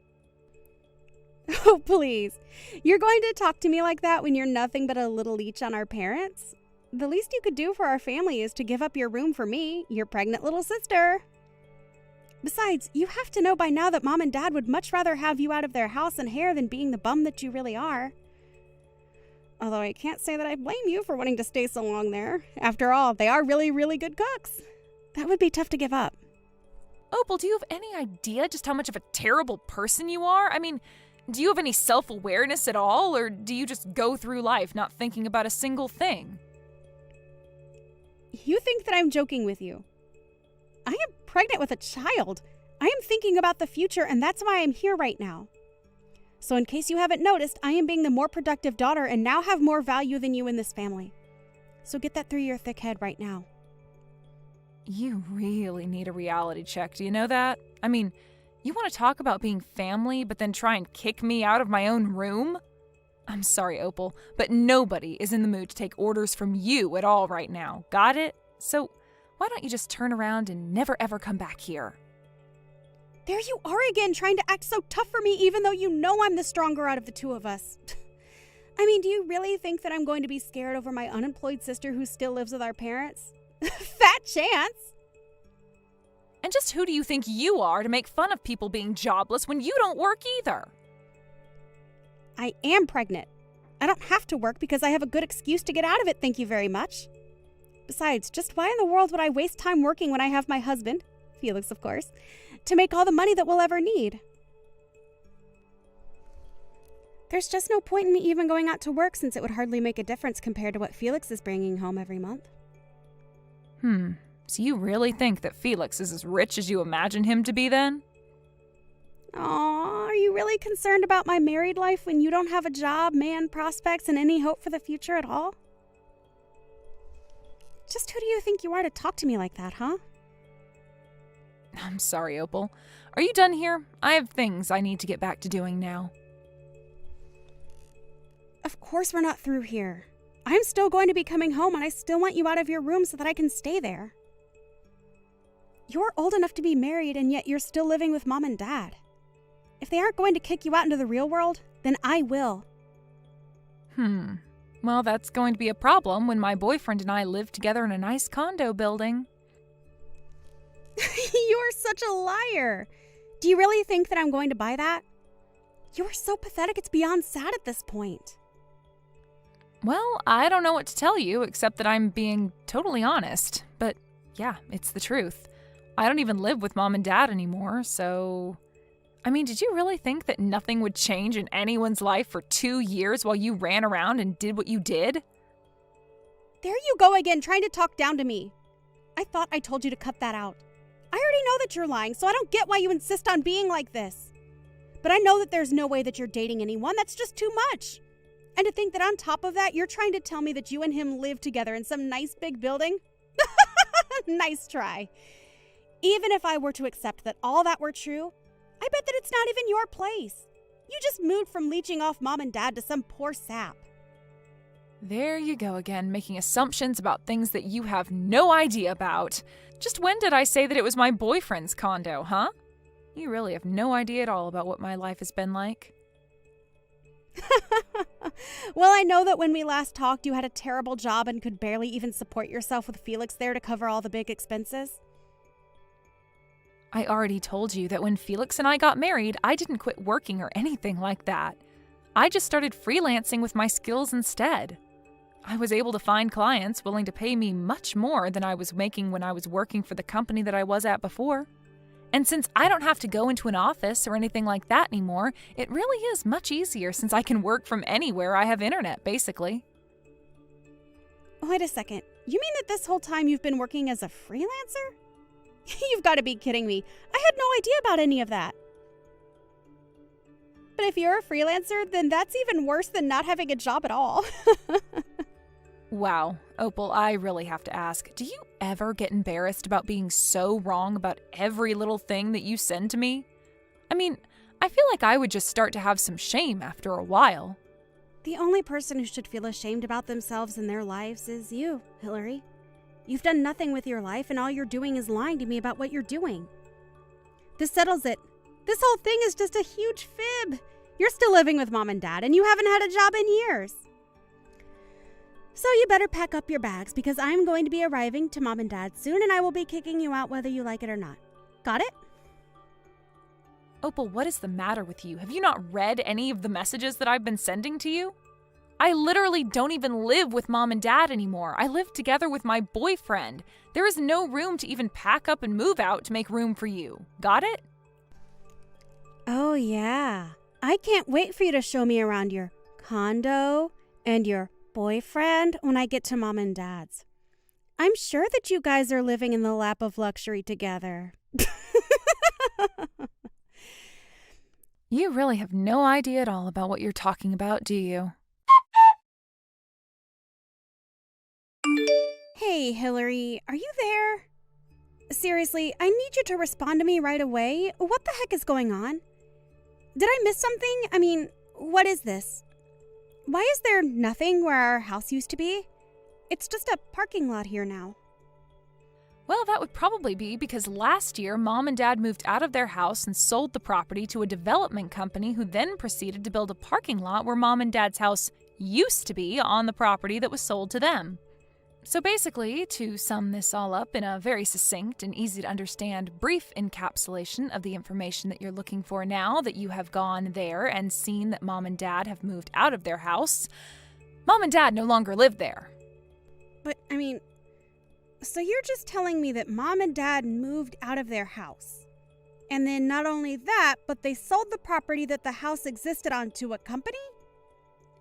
Oh, please. You're going to talk to me like that when you're nothing but a little leech on our parents? The least you could do for our family is to give up your room for me, your pregnant little sister. Besides, you have to know by now that Mom and Dad would much rather have you out of their house and hair than being the bum that you really are. Although I can't say that I blame you for wanting to stay so long there. After all, they are really, really good cooks. That would be tough to give up. Opal, do you have any idea just how much of a terrible person you are? I mean, do you have any self-awareness at all, or do you just go through life not thinking about a single thing? You think that I'm joking with you. I am pregnant with a child. I am thinking about the future, and that's why I'm here right now. So in case you haven't noticed, I am being the more productive daughter and now have more value than you in this family. So get that through your thick head right now. You really need a reality check, do you know that? I mean, you want to talk about being family, but then try and kick me out of my own room? I'm sorry, Opal, but nobody is in the mood to take orders from you at all right now. Got it? So why don't you just turn around and never ever come back here? There you are again, trying to act so tough for me even though you know I'm the stronger out of the two of us. I mean, do you really think that I'm going to be scared over my unemployed sister who still lives with our parents? Fat chance! And just who do you think you are to make fun of people being jobless when you don't work either? I am pregnant. I don't have to work because I have a good excuse to get out of it, thank you very much. Besides, just why in the world would I waste time working when I have my husband, Felix of course, to make all the money that we'll ever need? There's just no point in me even going out to work since it would hardly make a difference compared to what Felix is bringing home every month. So you really think that Felix is as rich as you imagine him to be then? Aw, are you really concerned about my married life when you don't have a job, man, prospects, and any hope for the future at all? Just who do you think you are to talk to me like that, huh? I'm sorry, Opal. Are you done here? I have things I need to get back to doing now. Of course we're not through here. I'm still going to be coming home and I still want you out of your room so that I can stay there. You're old enough to be married and yet you're still living with Mom and Dad. If they aren't going to kick you out into the real world, then I will. Well, that's going to be a problem when my boyfriend and I live together in a nice condo building. You're such a liar. Do you really think that I'm going to buy that? You're so pathetic it's beyond sad at this point. Well, I don't know what to tell you except that I'm being totally honest. But yeah, it's the truth. I don't even live with Mom and Dad anymore, so... I mean, did you really think that nothing would change in anyone's life for 2 years while you ran around and did what you did? There you go again, trying to talk down to me. I thought I told you to cut that out. I already know that you're lying, so I don't get why you insist on being like this. But I know that there's no way that you're dating anyone. That's just too much. And to think that on top of that, you're trying to tell me that you and him live together in some nice big building? Nice try. Even if I were to accept that all that were true, I bet that it's not even your place. You just moved from leeching off Mom and Dad to some poor sap. There you go again, making assumptions about things that you have no idea about. Just when did I say that it was my boyfriend's condo, huh? You really have no idea at all about what my life has been like. Well, I know that when we last talked, you had a terrible job and could barely even support yourself with Felix there to cover all the big expenses. I already told you that when Felix and I got married, I didn't quit working or anything like that. I just started freelancing with my skills instead. I was able to find clients willing to pay me much more than I was making when I was working for the company that I was at before. And since I don't have to go into an office or anything like that anymore, it really is much easier since I can work from anywhere I have internet, basically. Wait a second. You mean that this whole time you've been working as a freelancer? You've got to be kidding me. I had no idea about any of that. But if you're a freelancer, then that's even worse than not having a job at all. Wow, Opal, I really have to ask, do you ever get embarrassed about being so wrong about every little thing that you send to me? I mean, I feel like I would just start to have some shame after a while. The only person who should feel ashamed about themselves and their lives is you, Hillary. You've done nothing with your life, and all you're doing is lying to me about what you're doing. This settles it. This whole thing is just a huge fib. You're still living with Mom and Dad, and you haven't had a job in years. So you better pack up your bags, because I'm going to be arriving to Mom and Dad soon, and I will be kicking you out whether you like it or not. Got it? Opal, what is the matter with you? Have you not read any of the messages that I've been sending to you? I literally don't even live with Mom and Dad anymore. I live together with my boyfriend. There is no room to even pack up and move out to make room for you. Got it? Oh, yeah. I can't wait for you to show me around your condo and your boyfriend when I get to Mom and Dad's. I'm sure that you guys are living in the lap of luxury together. You really have no idea at all about what you're talking about, do you? Hey, Hillary, are you there? Seriously, I need you to respond to me right away. What the heck is going on? Did I miss something? I mean, what is this? Why is there nothing where our house used to be? It's just a parking lot here now. Well, that would probably be because last year, Mom and Dad moved out of their house and sold the property to a development company who then proceeded to build a parking lot where Mom and Dad's house used to be on the property that was sold to them. So basically, to sum this all up in a very succinct and easy to understand brief encapsulation of the information that you're looking for now that you have gone there and seen that Mom and Dad have moved out of their house, Mom and Dad no longer live there. But, I mean, so you're just telling me that Mom and Dad moved out of their house. And then not only that, but they sold the property that the house existed on to a company?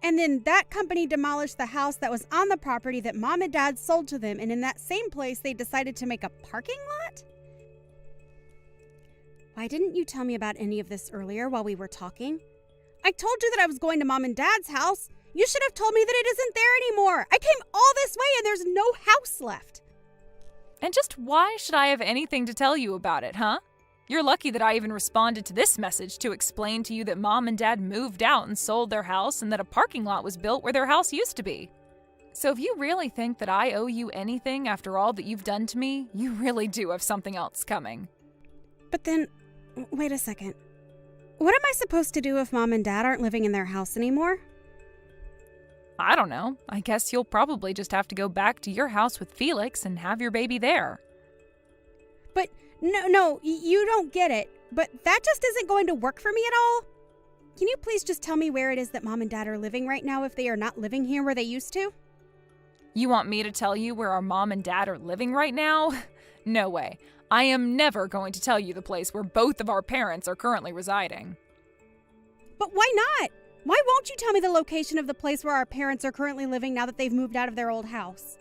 And then that company demolished the house that was on the property that Mom and Dad sold to them, and in that same place they decided to make a parking lot? Why didn't you tell me about any of this earlier while we were talking? I told you that I was going to Mom and Dad's house. You should have told me that it isn't there anymore. I came all this way and there's no house left. And just why should I have anything to tell you about it, huh? You're lucky that I even responded to this message to explain to you that Mom and Dad moved out and sold their house and that a parking lot was built where their house used to be. So if you really think that I owe you anything after all that you've done to me, you really do have something else coming. But then, wait a second. What am I supposed to do if Mom and Dad aren't living in their house anymore? I don't know. I guess you'll probably just have to go back to your house with Felix and have your baby there. But no, you don't get it. But that just isn't going to work for me at all. Can you please just tell me where it is that Mom and Dad are living right now if they are not living here where they used to? You want me to tell you where our mom and dad are living right now? No way. I am never going to tell you the place where both of our parents are currently residing. But why not? Why won't you tell me the location of the place where our parents are currently living now that they've moved out of their old house?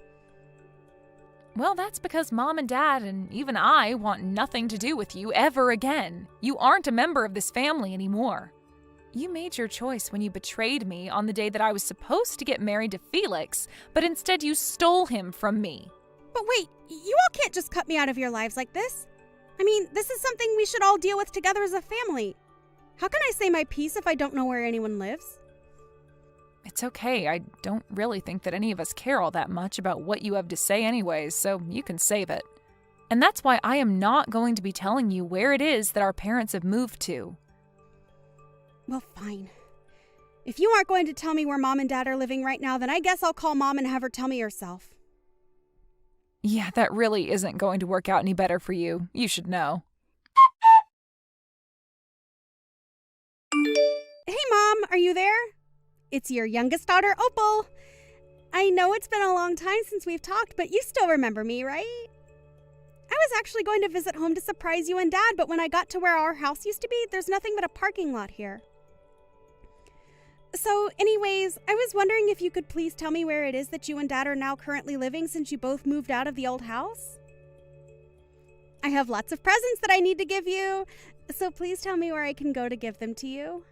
Well, that's because Mom and Dad and even I want nothing to do with you ever again. You aren't a member of this family anymore. You made your choice when you betrayed me on the day that I was supposed to get married to Felix, but instead you stole him from me. But wait, you all can't just cut me out of your lives like this. I mean, this is something we should all deal with together as a family. How can I say my piece if I don't know where anyone lives? It's okay. I don't really think that any of us care all that much about what you have to say anyways, so you can save it. And that's why I am not going to be telling you where it is that our parents have moved to. Well, fine. If you aren't going to tell me where Mom and Dad are living right now, then I guess I'll call Mom and have her tell me herself. Yeah, that really isn't going to work out any better for you. You should know. Hey, Mom, are you there? It's your youngest daughter, Opal. I know it's been a long time since we've talked, but you still remember me, right? I was actually going to visit home to surprise you and Dad, but when I got to where our house used to be, there's nothing but a parking lot here. So, anyways, I was wondering if you could please tell me where it is that you and Dad are now currently living since you both moved out of the old house. I have lots of presents that I need to give you, so please tell me where I can go to give them to you.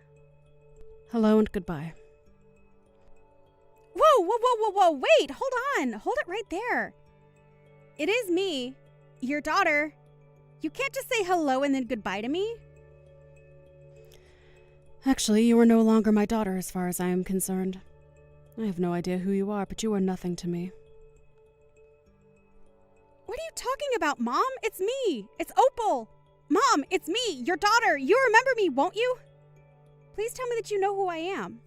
Hello and goodbye. Whoa, wait, hold on. Hold it right there. it is me, your daughter. You can't just say hello and then goodbye to me. Actually, you are no longer my daughter as far as I am concerned. I have no idea who you are, but you are nothing to me. What are you talking about, Mom? It's me. It's Opal. Mom, it's me, your daughter. You remember me, won't you? Please tell me that you know who I am.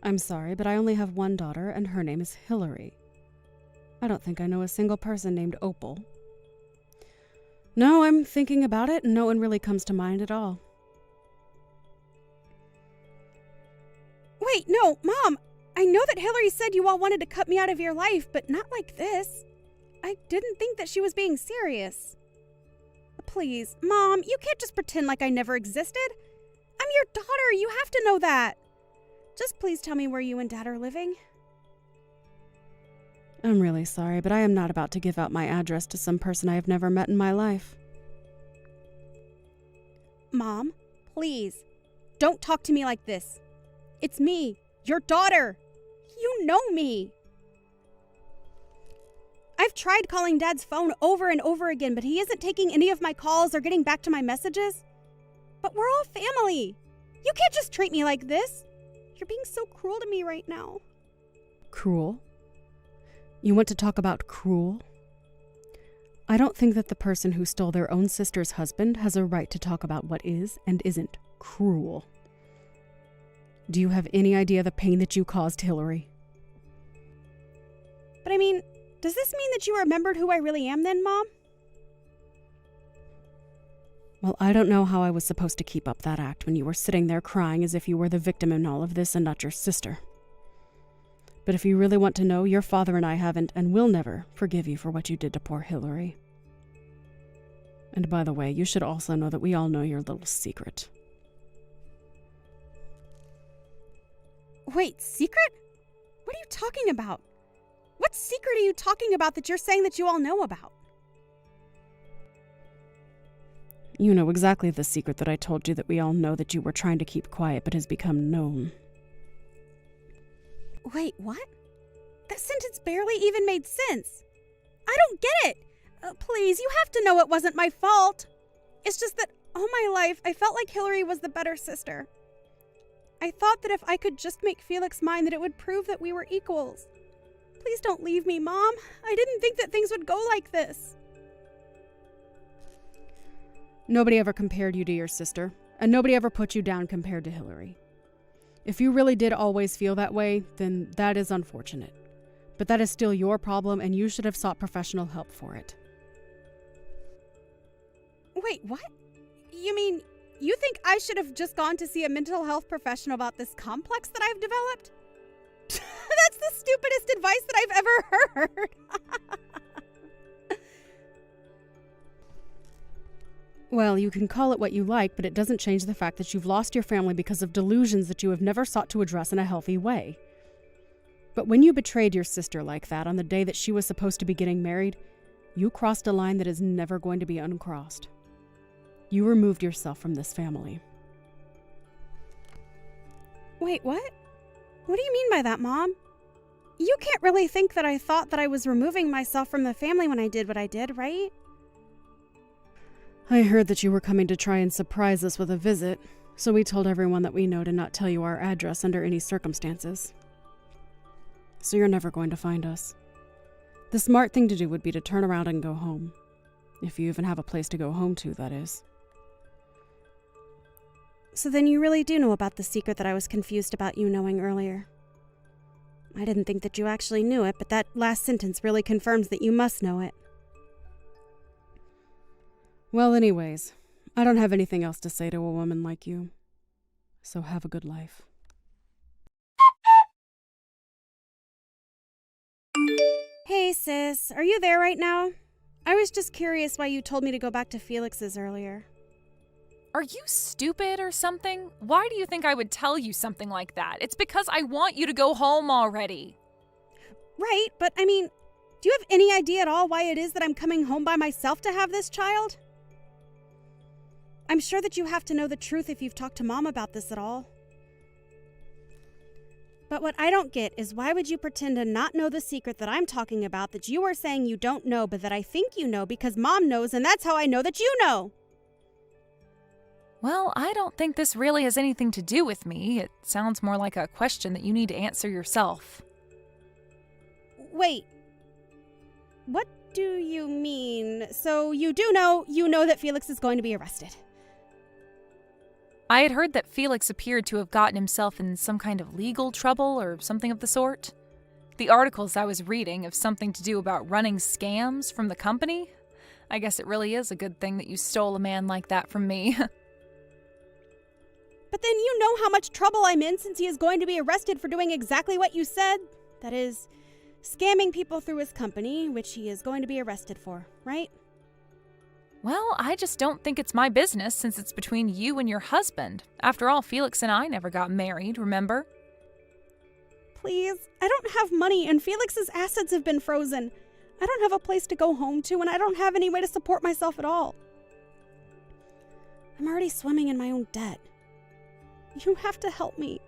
I'm sorry, but I only have one daughter, and her name is Hillary. I don't think I know a single person named Opal. No, I'm thinking about it, and no one really comes to mind at all. Wait, no, Mom. I know that Hillary said you all wanted to cut me out of your life, but not like this. I didn't think that she was being serious. Please, Mom, you can't just pretend like I never existed. I'm your daughter. You have to know that. Just please tell me where you and Dad are living. I'm really sorry, but I am not about to give out my address to some person I have never met in my life. Mom, please, don't talk to me like this. It's me, your daughter. You know me. I've tried calling Dad's phone over and over again, but he isn't taking any of my calls or getting back to my messages. But we're all family. You can't just treat me like this. You're being so cruel to me right now. Cruel? You want to talk about cruel? I don't think that the person who stole their own sister's husband has a right to talk about what is and isn't cruel. Do you have any idea the pain that you caused Hillary? But I mean, does this mean that you remembered who I really am then, Mom? Well, I don't know how I was supposed to keep up that act when you were sitting there crying as if you were the victim in all of this and not your sister. But if you really want to know, your father and I haven't and will never forgive you for what you did to poor Hillary. And by the way, you should also know that we all know your little secret. Wait, secret? What are you talking about? What secret are you talking about that you're saying that you all know about? You know exactly the secret that I told you that we all know that you were trying to keep quiet but has become known. Wait, what? That sentence barely even made sense. I don't get it. Please, you have to know it wasn't my fault. It's just that all my life I felt like Hillary was the better sister. I thought that if I could just make Felix mine, that it would prove that we were equals. Please don't leave me, Mom. I didn't think that things would go like this. Nobody ever compared you to your sister, and nobody ever put you down compared to Hillary. If you really did always feel that way, then that is unfortunate. But that is still your problem, and you should have sought professional help for it. Wait, what? You mean, you think I should have just gone to see a mental health professional about this complex that I've developed? That's the stupidest advice that I've ever heard. Well, you can call it what you like, but it doesn't change the fact that you've lost your family because of delusions that you have never sought to address in a healthy way. But when you betrayed your sister like that on the day that she was supposed to be getting married, you crossed a line that is never going to be uncrossed. You removed yourself from this family. Wait, what? What do you mean by that, Mom? You can't really think that I thought that I was removing myself from the family when I did what I did, right? I heard that you were coming to try and surprise us with a visit, so we told everyone that we know to not tell you our address under any circumstances. So you're never going to find us. The smart thing to do would be to turn around and go home. If you even have a place to go home to, that is. So then you really do know about the secret that I was confused about you knowing earlier. I didn't think that you actually knew it, but that last sentence really confirms that you must know it. Well, anyways, I don't have anything else to say to a woman like you. So have a good life. Hey, sis, are you there right now? I was just curious why you told me to go back to Felix's earlier. Are you stupid or something? Why do you think I would tell you something like that? It's because I want you to go home already. Right, but I mean, do you have any idea at all why it is that I'm coming home by myself to have this child? I'm sure that you have to know the truth if you've talked to Mom about this at all. But what I don't get is why would you pretend to not know the secret that I'm talking about that you are saying you don't know but that I think you know because Mom knows and that's how I know that you know? Well, I don't think this really has anything to do with me. It sounds more like a question that you need to answer yourself. Wait. What do you mean? So you know that Felix is going to be arrested? I had heard that Felix appeared to have gotten himself in some kind of legal trouble or something of the sort. The articles I was reading have something to do about running scams from the company. I guess it really is a good thing that you stole a man like that from me. But then you know how much trouble I'm in since he is going to be arrested for doing exactly what you said. That is, scamming people through his company, which he is going to be arrested for, right? Well, I just don't think it's my business since it's between you and your husband. After all, Felix and I never got married, remember? Please, I don't have money and Felix's assets have been frozen. I don't have a place to go home to and I don't have any way to support myself at all. I'm already swimming in my own debt. You have to help me.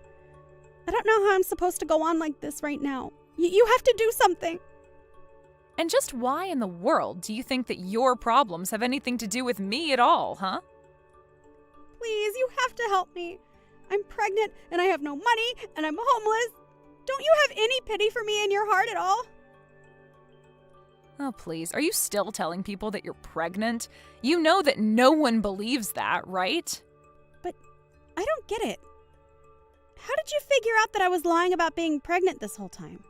I don't know how I'm supposed to go on like this right now. You have to do something. And just why in the world do you think that your problems have anything to do with me at all, huh? Please, you have to help me. I'm pregnant and I have no money and I'm homeless. Don't you have any pity for me in your heart at all? Oh, please. Are you still telling people that you're pregnant? You know that no one believes that, right? But I don't get it. How did you figure out that I was lying about being pregnant this whole time?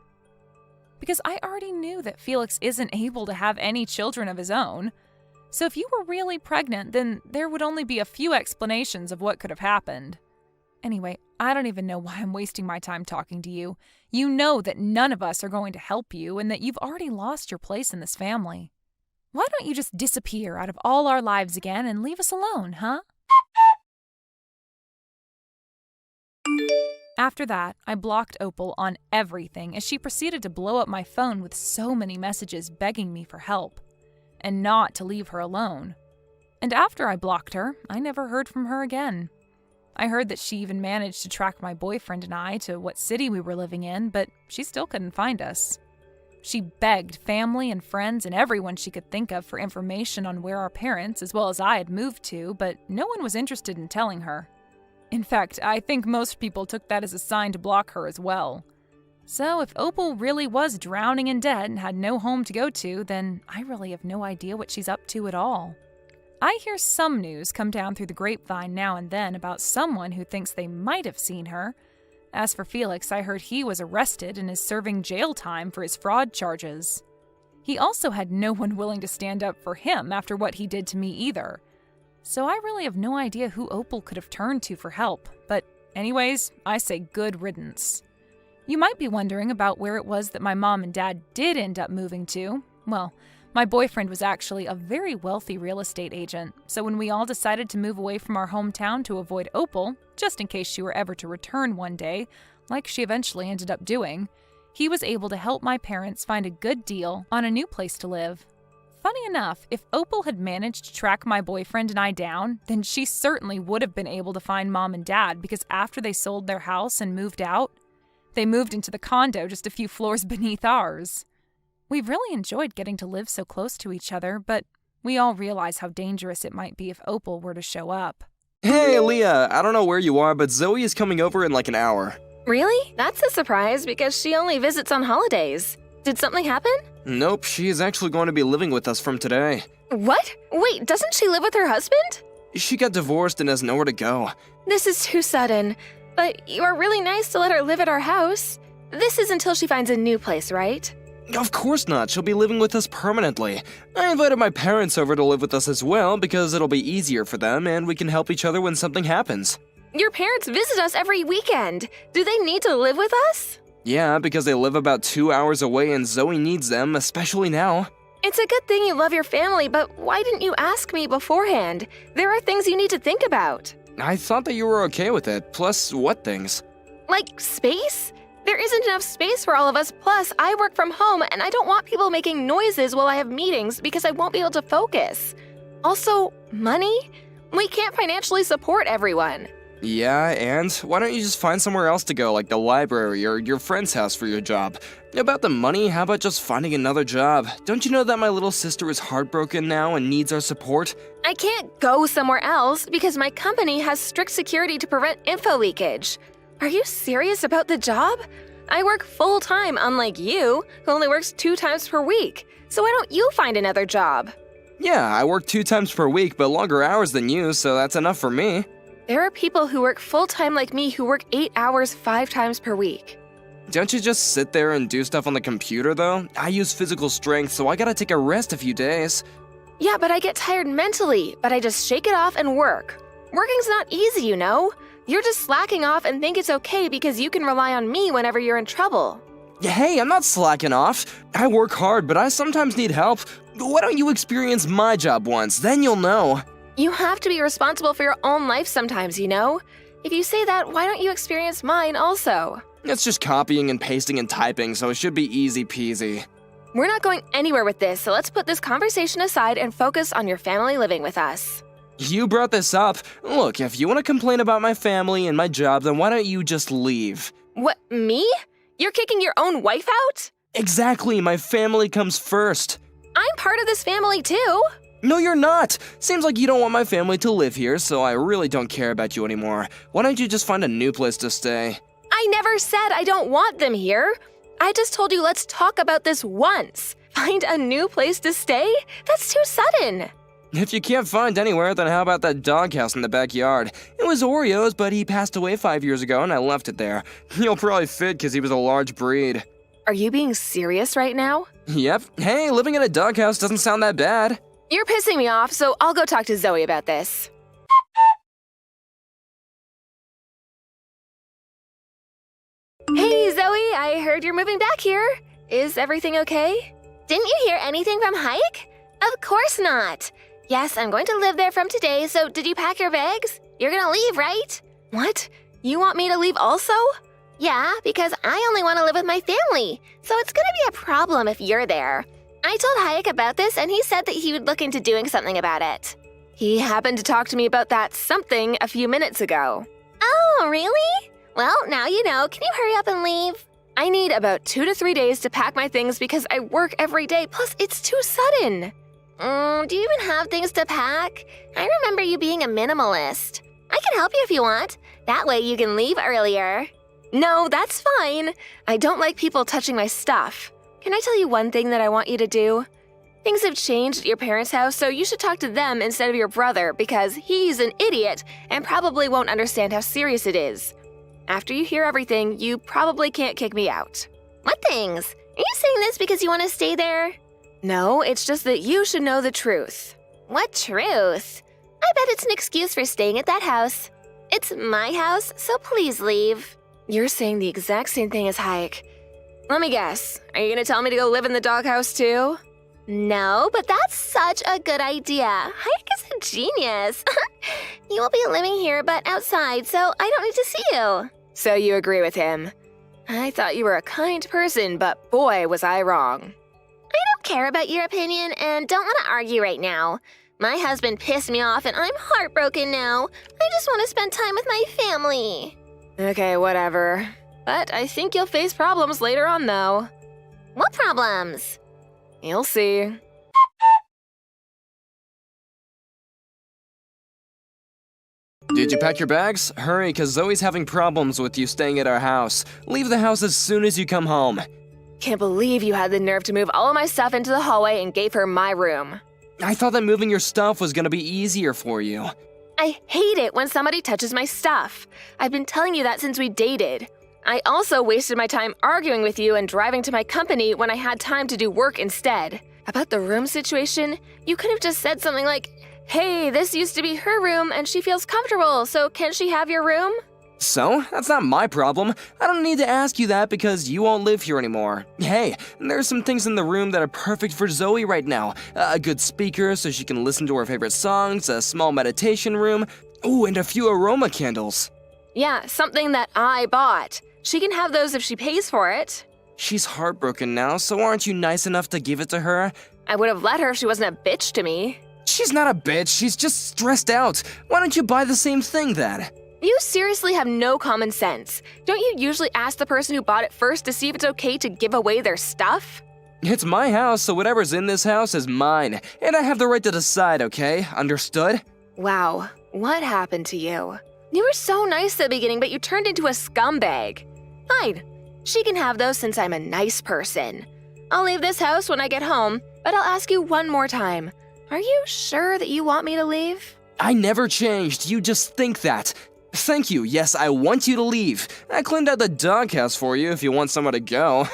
Because I already knew that Felix isn't able to have any children of his own. So if you were really pregnant, then there would only be a few explanations of what could have happened. Anyway, I don't even know why I'm wasting my time talking to you. You know that none of us are going to help you and that you've already lost your place in this family. Why don't you just disappear out of all our lives again and leave us alone, huh? After that, I blocked Opal on everything as she proceeded to blow up my phone with so many messages begging me for help, and not to leave her alone. And after I blocked her, I never heard from her again. I heard that she even managed to track my boyfriend and I to what city we were living in, but she still couldn't find us. She begged family and friends and everyone she could think of for information on where our parents, as well as I, had moved to, but no one was interested in telling her. In fact, I think most people took that as a sign to block her as well. So if Opal really was drowning in debt and had no home to go to, then I really have no idea what she's up to at all. I hear some news come down through the grapevine now and then about someone who thinks they might have seen her. As for Felix, I heard he was arrested and is serving jail time for his fraud charges. He also had no one willing to stand up for him after what he did to me either. So I really have no idea who Opal could have turned to for help, but anyways, I say good riddance. You might be wondering about where it was that my mom and dad did end up moving to. Well, my boyfriend was actually a very wealthy real estate agent, so when we all decided to move away from our hometown to avoid Opal, just in case she were ever to return one day, like she eventually ended up doing, he was able to help my parents find a good deal on a new place to live. Funny enough, if Opal had managed to track my boyfriend and I down, then she certainly would have been able to find Mom and Dad because after they sold their house and moved out, they moved into the condo just a few floors beneath ours. We've really enjoyed getting to live so close to each other, but we all realize how dangerous it might be if Opal were to show up. Hey, Leah, I don't know where you are, but Zoe is coming over in like an hour. Really? That's a surprise because she only visits on holidays. Did something happen? Nope, she is actually going to be living with us from today. What? Wait, doesn't she live with her husband? She got divorced and has nowhere to go. This is too sudden. But you are really nice to let her live at our house. This is until she finds a new place, right? Of course not, she'll be living with us permanently. I invited my parents over to live with us as well because it'll be easier for them and we can help each other when something happens. Your parents visit us every weekend. Do they need to live with us? Yeah, because they live about 2 hours away and Zoe needs them, especially now. It's a good thing you love your family, but why didn't you ask me beforehand? There are things you need to think about. I thought that you were okay with it, plus what things? Like space? There isn't enough space for all of us, plus I work from home and I don't want people making noises while I have meetings because I won't be able to focus. Also, money? We can't financially support everyone. Yeah, and why don't you just find somewhere else to go, like the library or your friend's house for your job? About the money, how about just finding another job? Don't you know that my little sister is heartbroken now and needs our support? I can't go somewhere else because my company has strict security to prevent info leakage. Are you serious about the job? I work full-time, unlike you, who only works 2 times per week. So why don't you find another job? Yeah, I work 2 times per week, but longer hours than you, so that's enough for me. There are people who work full-time like me who work 8 hours 5 times per week. Don't you just sit there and do stuff on the computer, though? I use physical strength, so I gotta take a rest a few days. Yeah, but I get tired mentally, but I just shake it off and work. Working's not easy, you know? You're just slacking off and think it's okay because you can rely on me whenever you're in trouble. Hey, I'm not slacking off. I work hard, but I sometimes need help. Why don't you experience my job once, then you'll know. You have to be responsible for your own life sometimes, you know? If you say that, why don't you experience mine also? It's just copying and pasting and typing, so it should be easy peasy. We're not going anywhere with this, so let's put this conversation aside and focus on your family living with us. You brought this up. Look, if you want to complain about my family and my job, then why don't you just leave? What, me? You're kicking your own wife out? Exactly, my family comes first. I'm part of this family too. No, you're not. Seems like you don't want my family to live here, so I really don't care about you anymore. Why don't you just find a new place to stay? I never said I don't want them here. I just told you let's talk about this once. Find a new place to stay? That's too sudden. If you can't find anywhere, then how about that doghouse in the backyard? It was Oreo's, but he passed away 5 years ago and I left it there. He'll probably fit because he was a large breed. Are you being serious right now? Yep. Hey, living in a doghouse doesn't sound that bad. You're pissing me off, so I'll go talk to Zoe about this. Hey, Zoe, I heard you're moving back here. Is everything okay? Didn't you hear anything from Hike? Of course not. Yes, I'm going to live there from today, so did you pack your bags? You're gonna leave, right? What? You want me to leave also? Yeah, because I only want to live with my family, so it's gonna be a problem if you're there. I told Hayek about this, and he said that he would look into doing something about it. He happened to talk to me about that something a few minutes ago. Oh, really? Well, now you know. Can you hurry up and leave? I need about 2 to 3 days to pack my things because I work every day, plus it's too sudden. Do you even have things to pack? I remember you being a minimalist. I can help you if you want. That way you can leave earlier. No, that's fine. I don't like people touching my stuff. Can I tell you one thing that I want you to do? Things have changed at your parents' house, so you should talk to them instead of your brother because he's an idiot and probably won't understand how serious it is. After you hear everything, you probably can't kick me out. What things? Are you saying this because you want to stay there? No, it's just that you should know the truth. What truth? I bet it's an excuse for staying at that house. It's my house, so please leave. You're saying the exact same thing as Hayek. Let me guess. Are you going to tell me to go live in the doghouse too? No, but that's such a good idea. Hayek is a genius. You will be living here, but outside, so I don't need to see you. So you agree with him. I thought you were a kind person, but boy, was I wrong. I don't care about your opinion and don't want to argue right now. My husband pissed me off and I'm heartbroken now. I just want to spend time with my family. Okay, whatever. But I think you'll face problems later on, though. What problems? You'll see. Did you pack your bags? Hurry, because Zoe's having problems with you staying at our house. Leave the house as soon as you come home. Can't believe you had the nerve to move all of my stuff into the hallway and gave her my room. I thought that moving your stuff was gonna be easier for you. I hate it when somebody touches my stuff. I've been telling you that since we dated. I also wasted my time arguing with you and driving to my company when I had time to do work instead. About the room situation, you could have just said something like, hey, this used to be her room and she feels comfortable, so can she have your room? So, that's not my problem. I don't need to ask you that because you won't live here anymore. Hey, there's some things in the room that are perfect for Zoe right now. A good speaker so she can listen to her favorite songs, a small meditation room, ooh, and a few aroma candles. Yeah, something that I bought. She can have those if she pays for it. She's heartbroken now, so aren't you nice enough to give it to her? I would have let her if she wasn't a bitch to me. She's not a bitch, she's just stressed out. Why don't you buy the same thing then? You seriously have no common sense. Don't you usually ask the person who bought it first to see if it's okay to give away their stuff? It's my house, so whatever's in this house is mine, and I have the right to decide, okay? Understood? Wow, what happened to you? You were so nice at the beginning, but you turned into a scumbag. Fine, she can have those since I'm a nice person. I'll leave this house when I get home, but I'll ask you one more time. Are you sure that you want me to leave? I never changed, you just think that. Thank you, yes, I want you to leave. I cleaned out the doghouse for you if you want somewhere to go.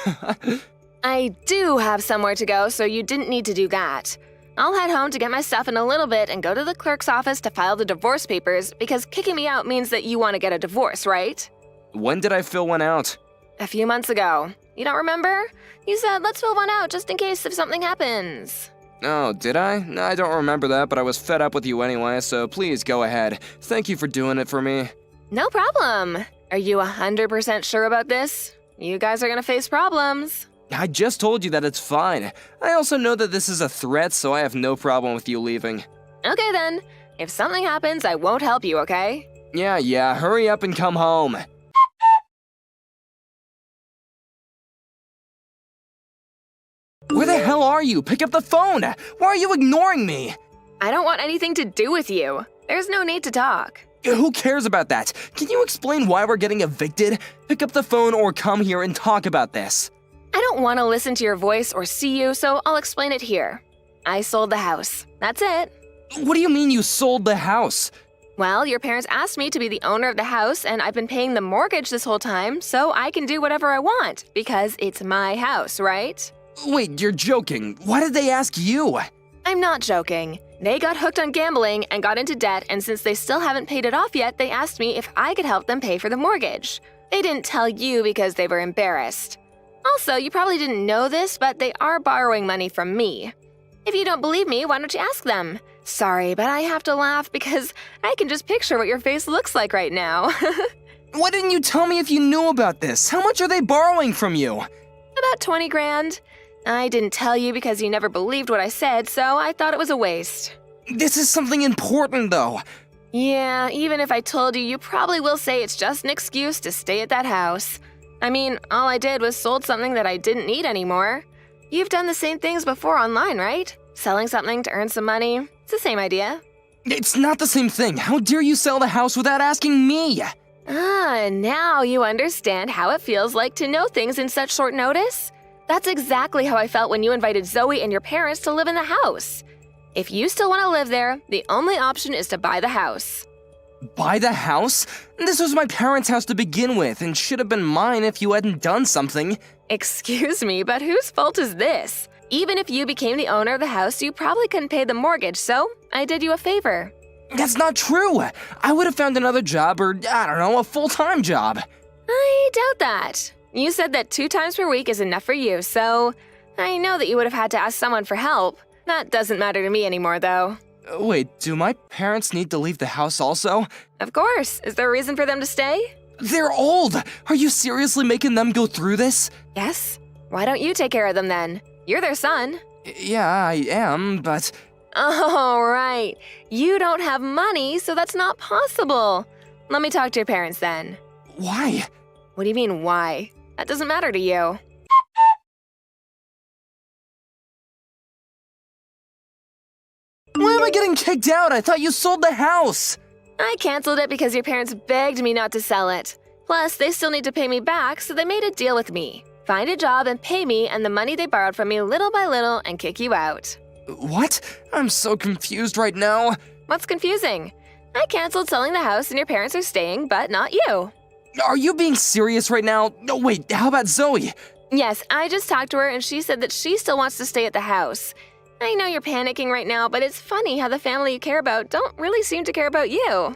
I do have somewhere to go, so you didn't need to do that. I'll head home to get my stuff in a little bit and go to the clerk's office to file the divorce papers because kicking me out means that you want to get a divorce, right? When did I fill one out? A few months ago. You don't remember? You said, let's fill one out just in case if something happens. Oh, did I? No, I don't remember that, but I was fed up with you anyway, so please go ahead. Thank you for doing it for me. No problem. Are you 100% sure about this? You guys are gonna face problems. I just told you that it's fine. I also know that this is a threat, so I have no problem with you leaving. Okay then. If something happens, I won't help you, okay? Yeah, hurry up and come home. Where the hell are you? Pick up the phone! Why are you ignoring me? I don't want anything to do with you. There's no need to talk. Who cares about that? Can you explain why we're getting evicted? Pick up the phone or come here and talk about this. I don't want to listen to your voice or see you, so I'll explain it here. I sold the house. That's it. What do you mean you sold the house? Well, your parents asked me to be the owner of the house, and I've been paying the mortgage this whole time, so I can do whatever I want, because it's my house, right? Wait, you're joking. Why did they ask you? I'm not joking. They got hooked on gambling and got into debt, and since they still haven't paid it off yet, they asked me if I could help them pay for the mortgage. They didn't tell you because they were embarrassed. Also, you probably didn't know this, but they are borrowing money from me. If you don't believe me, why don't you ask them? Sorry, but I have to laugh because I can just picture what your face looks like right now. Why didn't you tell me if you knew about this? How much are they borrowing from you? About 20 grand. I didn't tell you because you never believed what I said, so I thought it was a waste. This is something important, though. Yeah, even if I told you, you probably will say it's just an excuse to stay at that house. I mean, all I did was sold something that I didn't need anymore. You've done the same things before online, right? Selling something to earn some money. It's the same idea. It's not the same thing. How dare you sell the house without asking me? Ah, now you understand how it feels like to know things in such short notice? That's exactly how I felt when you invited Zoe and your parents to live in the house. If you still want to live there, the only option is to buy the house. Buy the house? This was my parents' house to begin with and should have been mine if you hadn't done something. Excuse me, but whose fault is this? Even if you became the owner of the house, you probably couldn't pay the mortgage, so I did you a favor. That's not true. I would have found another job or, I don't know, a full-time job. I doubt that. You said that 2 times per week is enough for you, so I know that you would have had to ask someone for help. That doesn't matter to me anymore, though. Wait, do my parents need to leave the house also? Of course. Is there a reason for them to stay? They're old! Are you seriously making them go through this? Yes. Why don't you take care of them then? You're their son. Yeah, I am, but... Oh, right. You don't have money, so that's not possible. Let me talk to your parents then. Why? What do you mean, why? That doesn't matter to you. Why am I getting kicked out? I thought you sold the house! I canceled it because your parents begged me not to sell it. Plus, they still need to pay me back, so they made a deal with me. Find a job and pay me and the money they borrowed from me little by little and kick you out. What? I'm so confused right now. What's confusing? I canceled selling the house and your parents are staying, but not you. Are you being serious right now? No, wait, how about Zoe? Yes, I just talked to her and she said that she still wants to stay at the house. I know you're panicking right now, but it's funny how the family you care about don't really seem to care about you.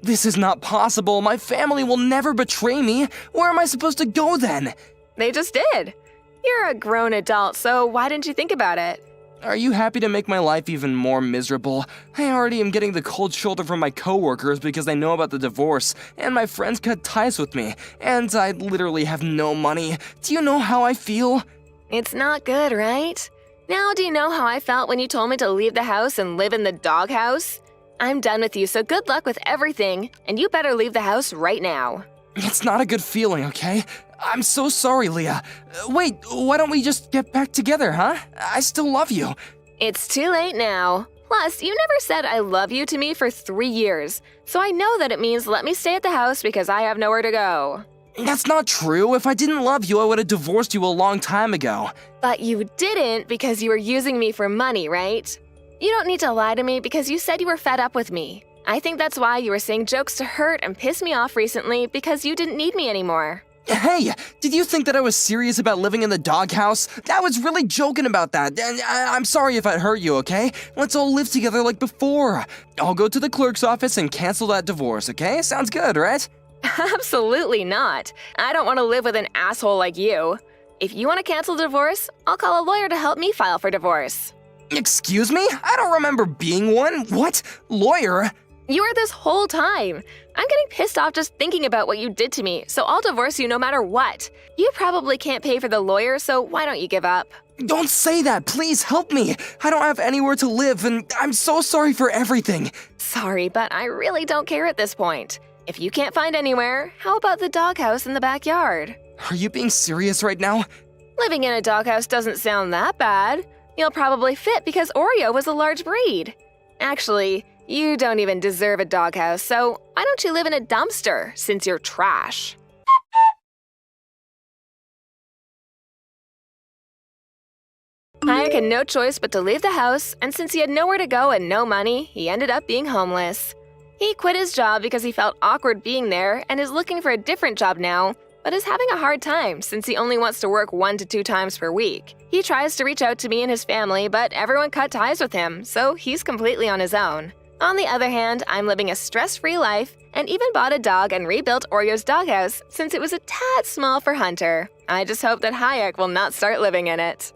This is not possible. My family will never betray me. Where am I supposed to go then? They just did. You're a grown adult, so why didn't you think about it? Are you happy to make my life even more miserable? I already am getting the cold shoulder from my coworkers because they know about the divorce, and my friends cut ties with me, and I literally have no money. Do you know how I feel? It's not good, right? Now do you know how I felt when you told me to leave the house and live in the doghouse? I'm done with you, so good luck with everything, and you better leave the house right now. It's not a good feeling, okay? I'm so sorry, Leah. Wait, why don't we just get back together, huh? I still love you. It's too late now. Plus, you never said I love you to me for 3 years, so I know that it means let me stay at the house because I have nowhere to go. That's not true. If I didn't love you, I would have divorced you a long time ago. But you didn't because you were using me for money, right? You don't need to lie to me because you said you were fed up with me. I think that's why you were saying jokes to hurt and piss me off recently because you didn't need me anymore. Hey, did you think that I was serious about living in the doghouse? I was really joking about that, and I'm sorry if I hurt you, okay? Let's all live together like before. I'll go to the clerk's office and cancel that divorce, okay? Sounds good, right? Absolutely not. I don't want to live with an asshole like you. If you want to cancel divorce, I'll call a lawyer to help me file for divorce. Excuse me? I don't remember being one. What? Lawyer? You were this whole time. I'm getting pissed off just thinking about what you did to me, so I'll divorce you no matter what. You probably can't pay for the lawyer, so why don't you give up? Don't say that. Please help me. I don't have anywhere to live, and I'm so sorry for everything. Sorry, but I really don't care at this point. If you can't find anywhere, how about the doghouse in the backyard? Are you being serious right now? Living in a doghouse doesn't sound that bad. You'll probably fit because Oreo was a large breed. Actually, you don't even deserve a doghouse, so why don't you live in a dumpster since you're trash? Hayek had no choice but to leave the house, and since he had nowhere to go and no money, he ended up being homeless. He quit his job because he felt awkward being there and is looking for a different job now, but is having a hard time since he only wants to work 1 to 2 times per week. He tries to reach out to me and his family, but everyone cut ties with him, so he's completely on his own. On the other hand, I'm living a stress-free life and even bought a dog and rebuilt Oreo's doghouse since it was a tad small for Hunter. I just hope that Hayek will not start living in it.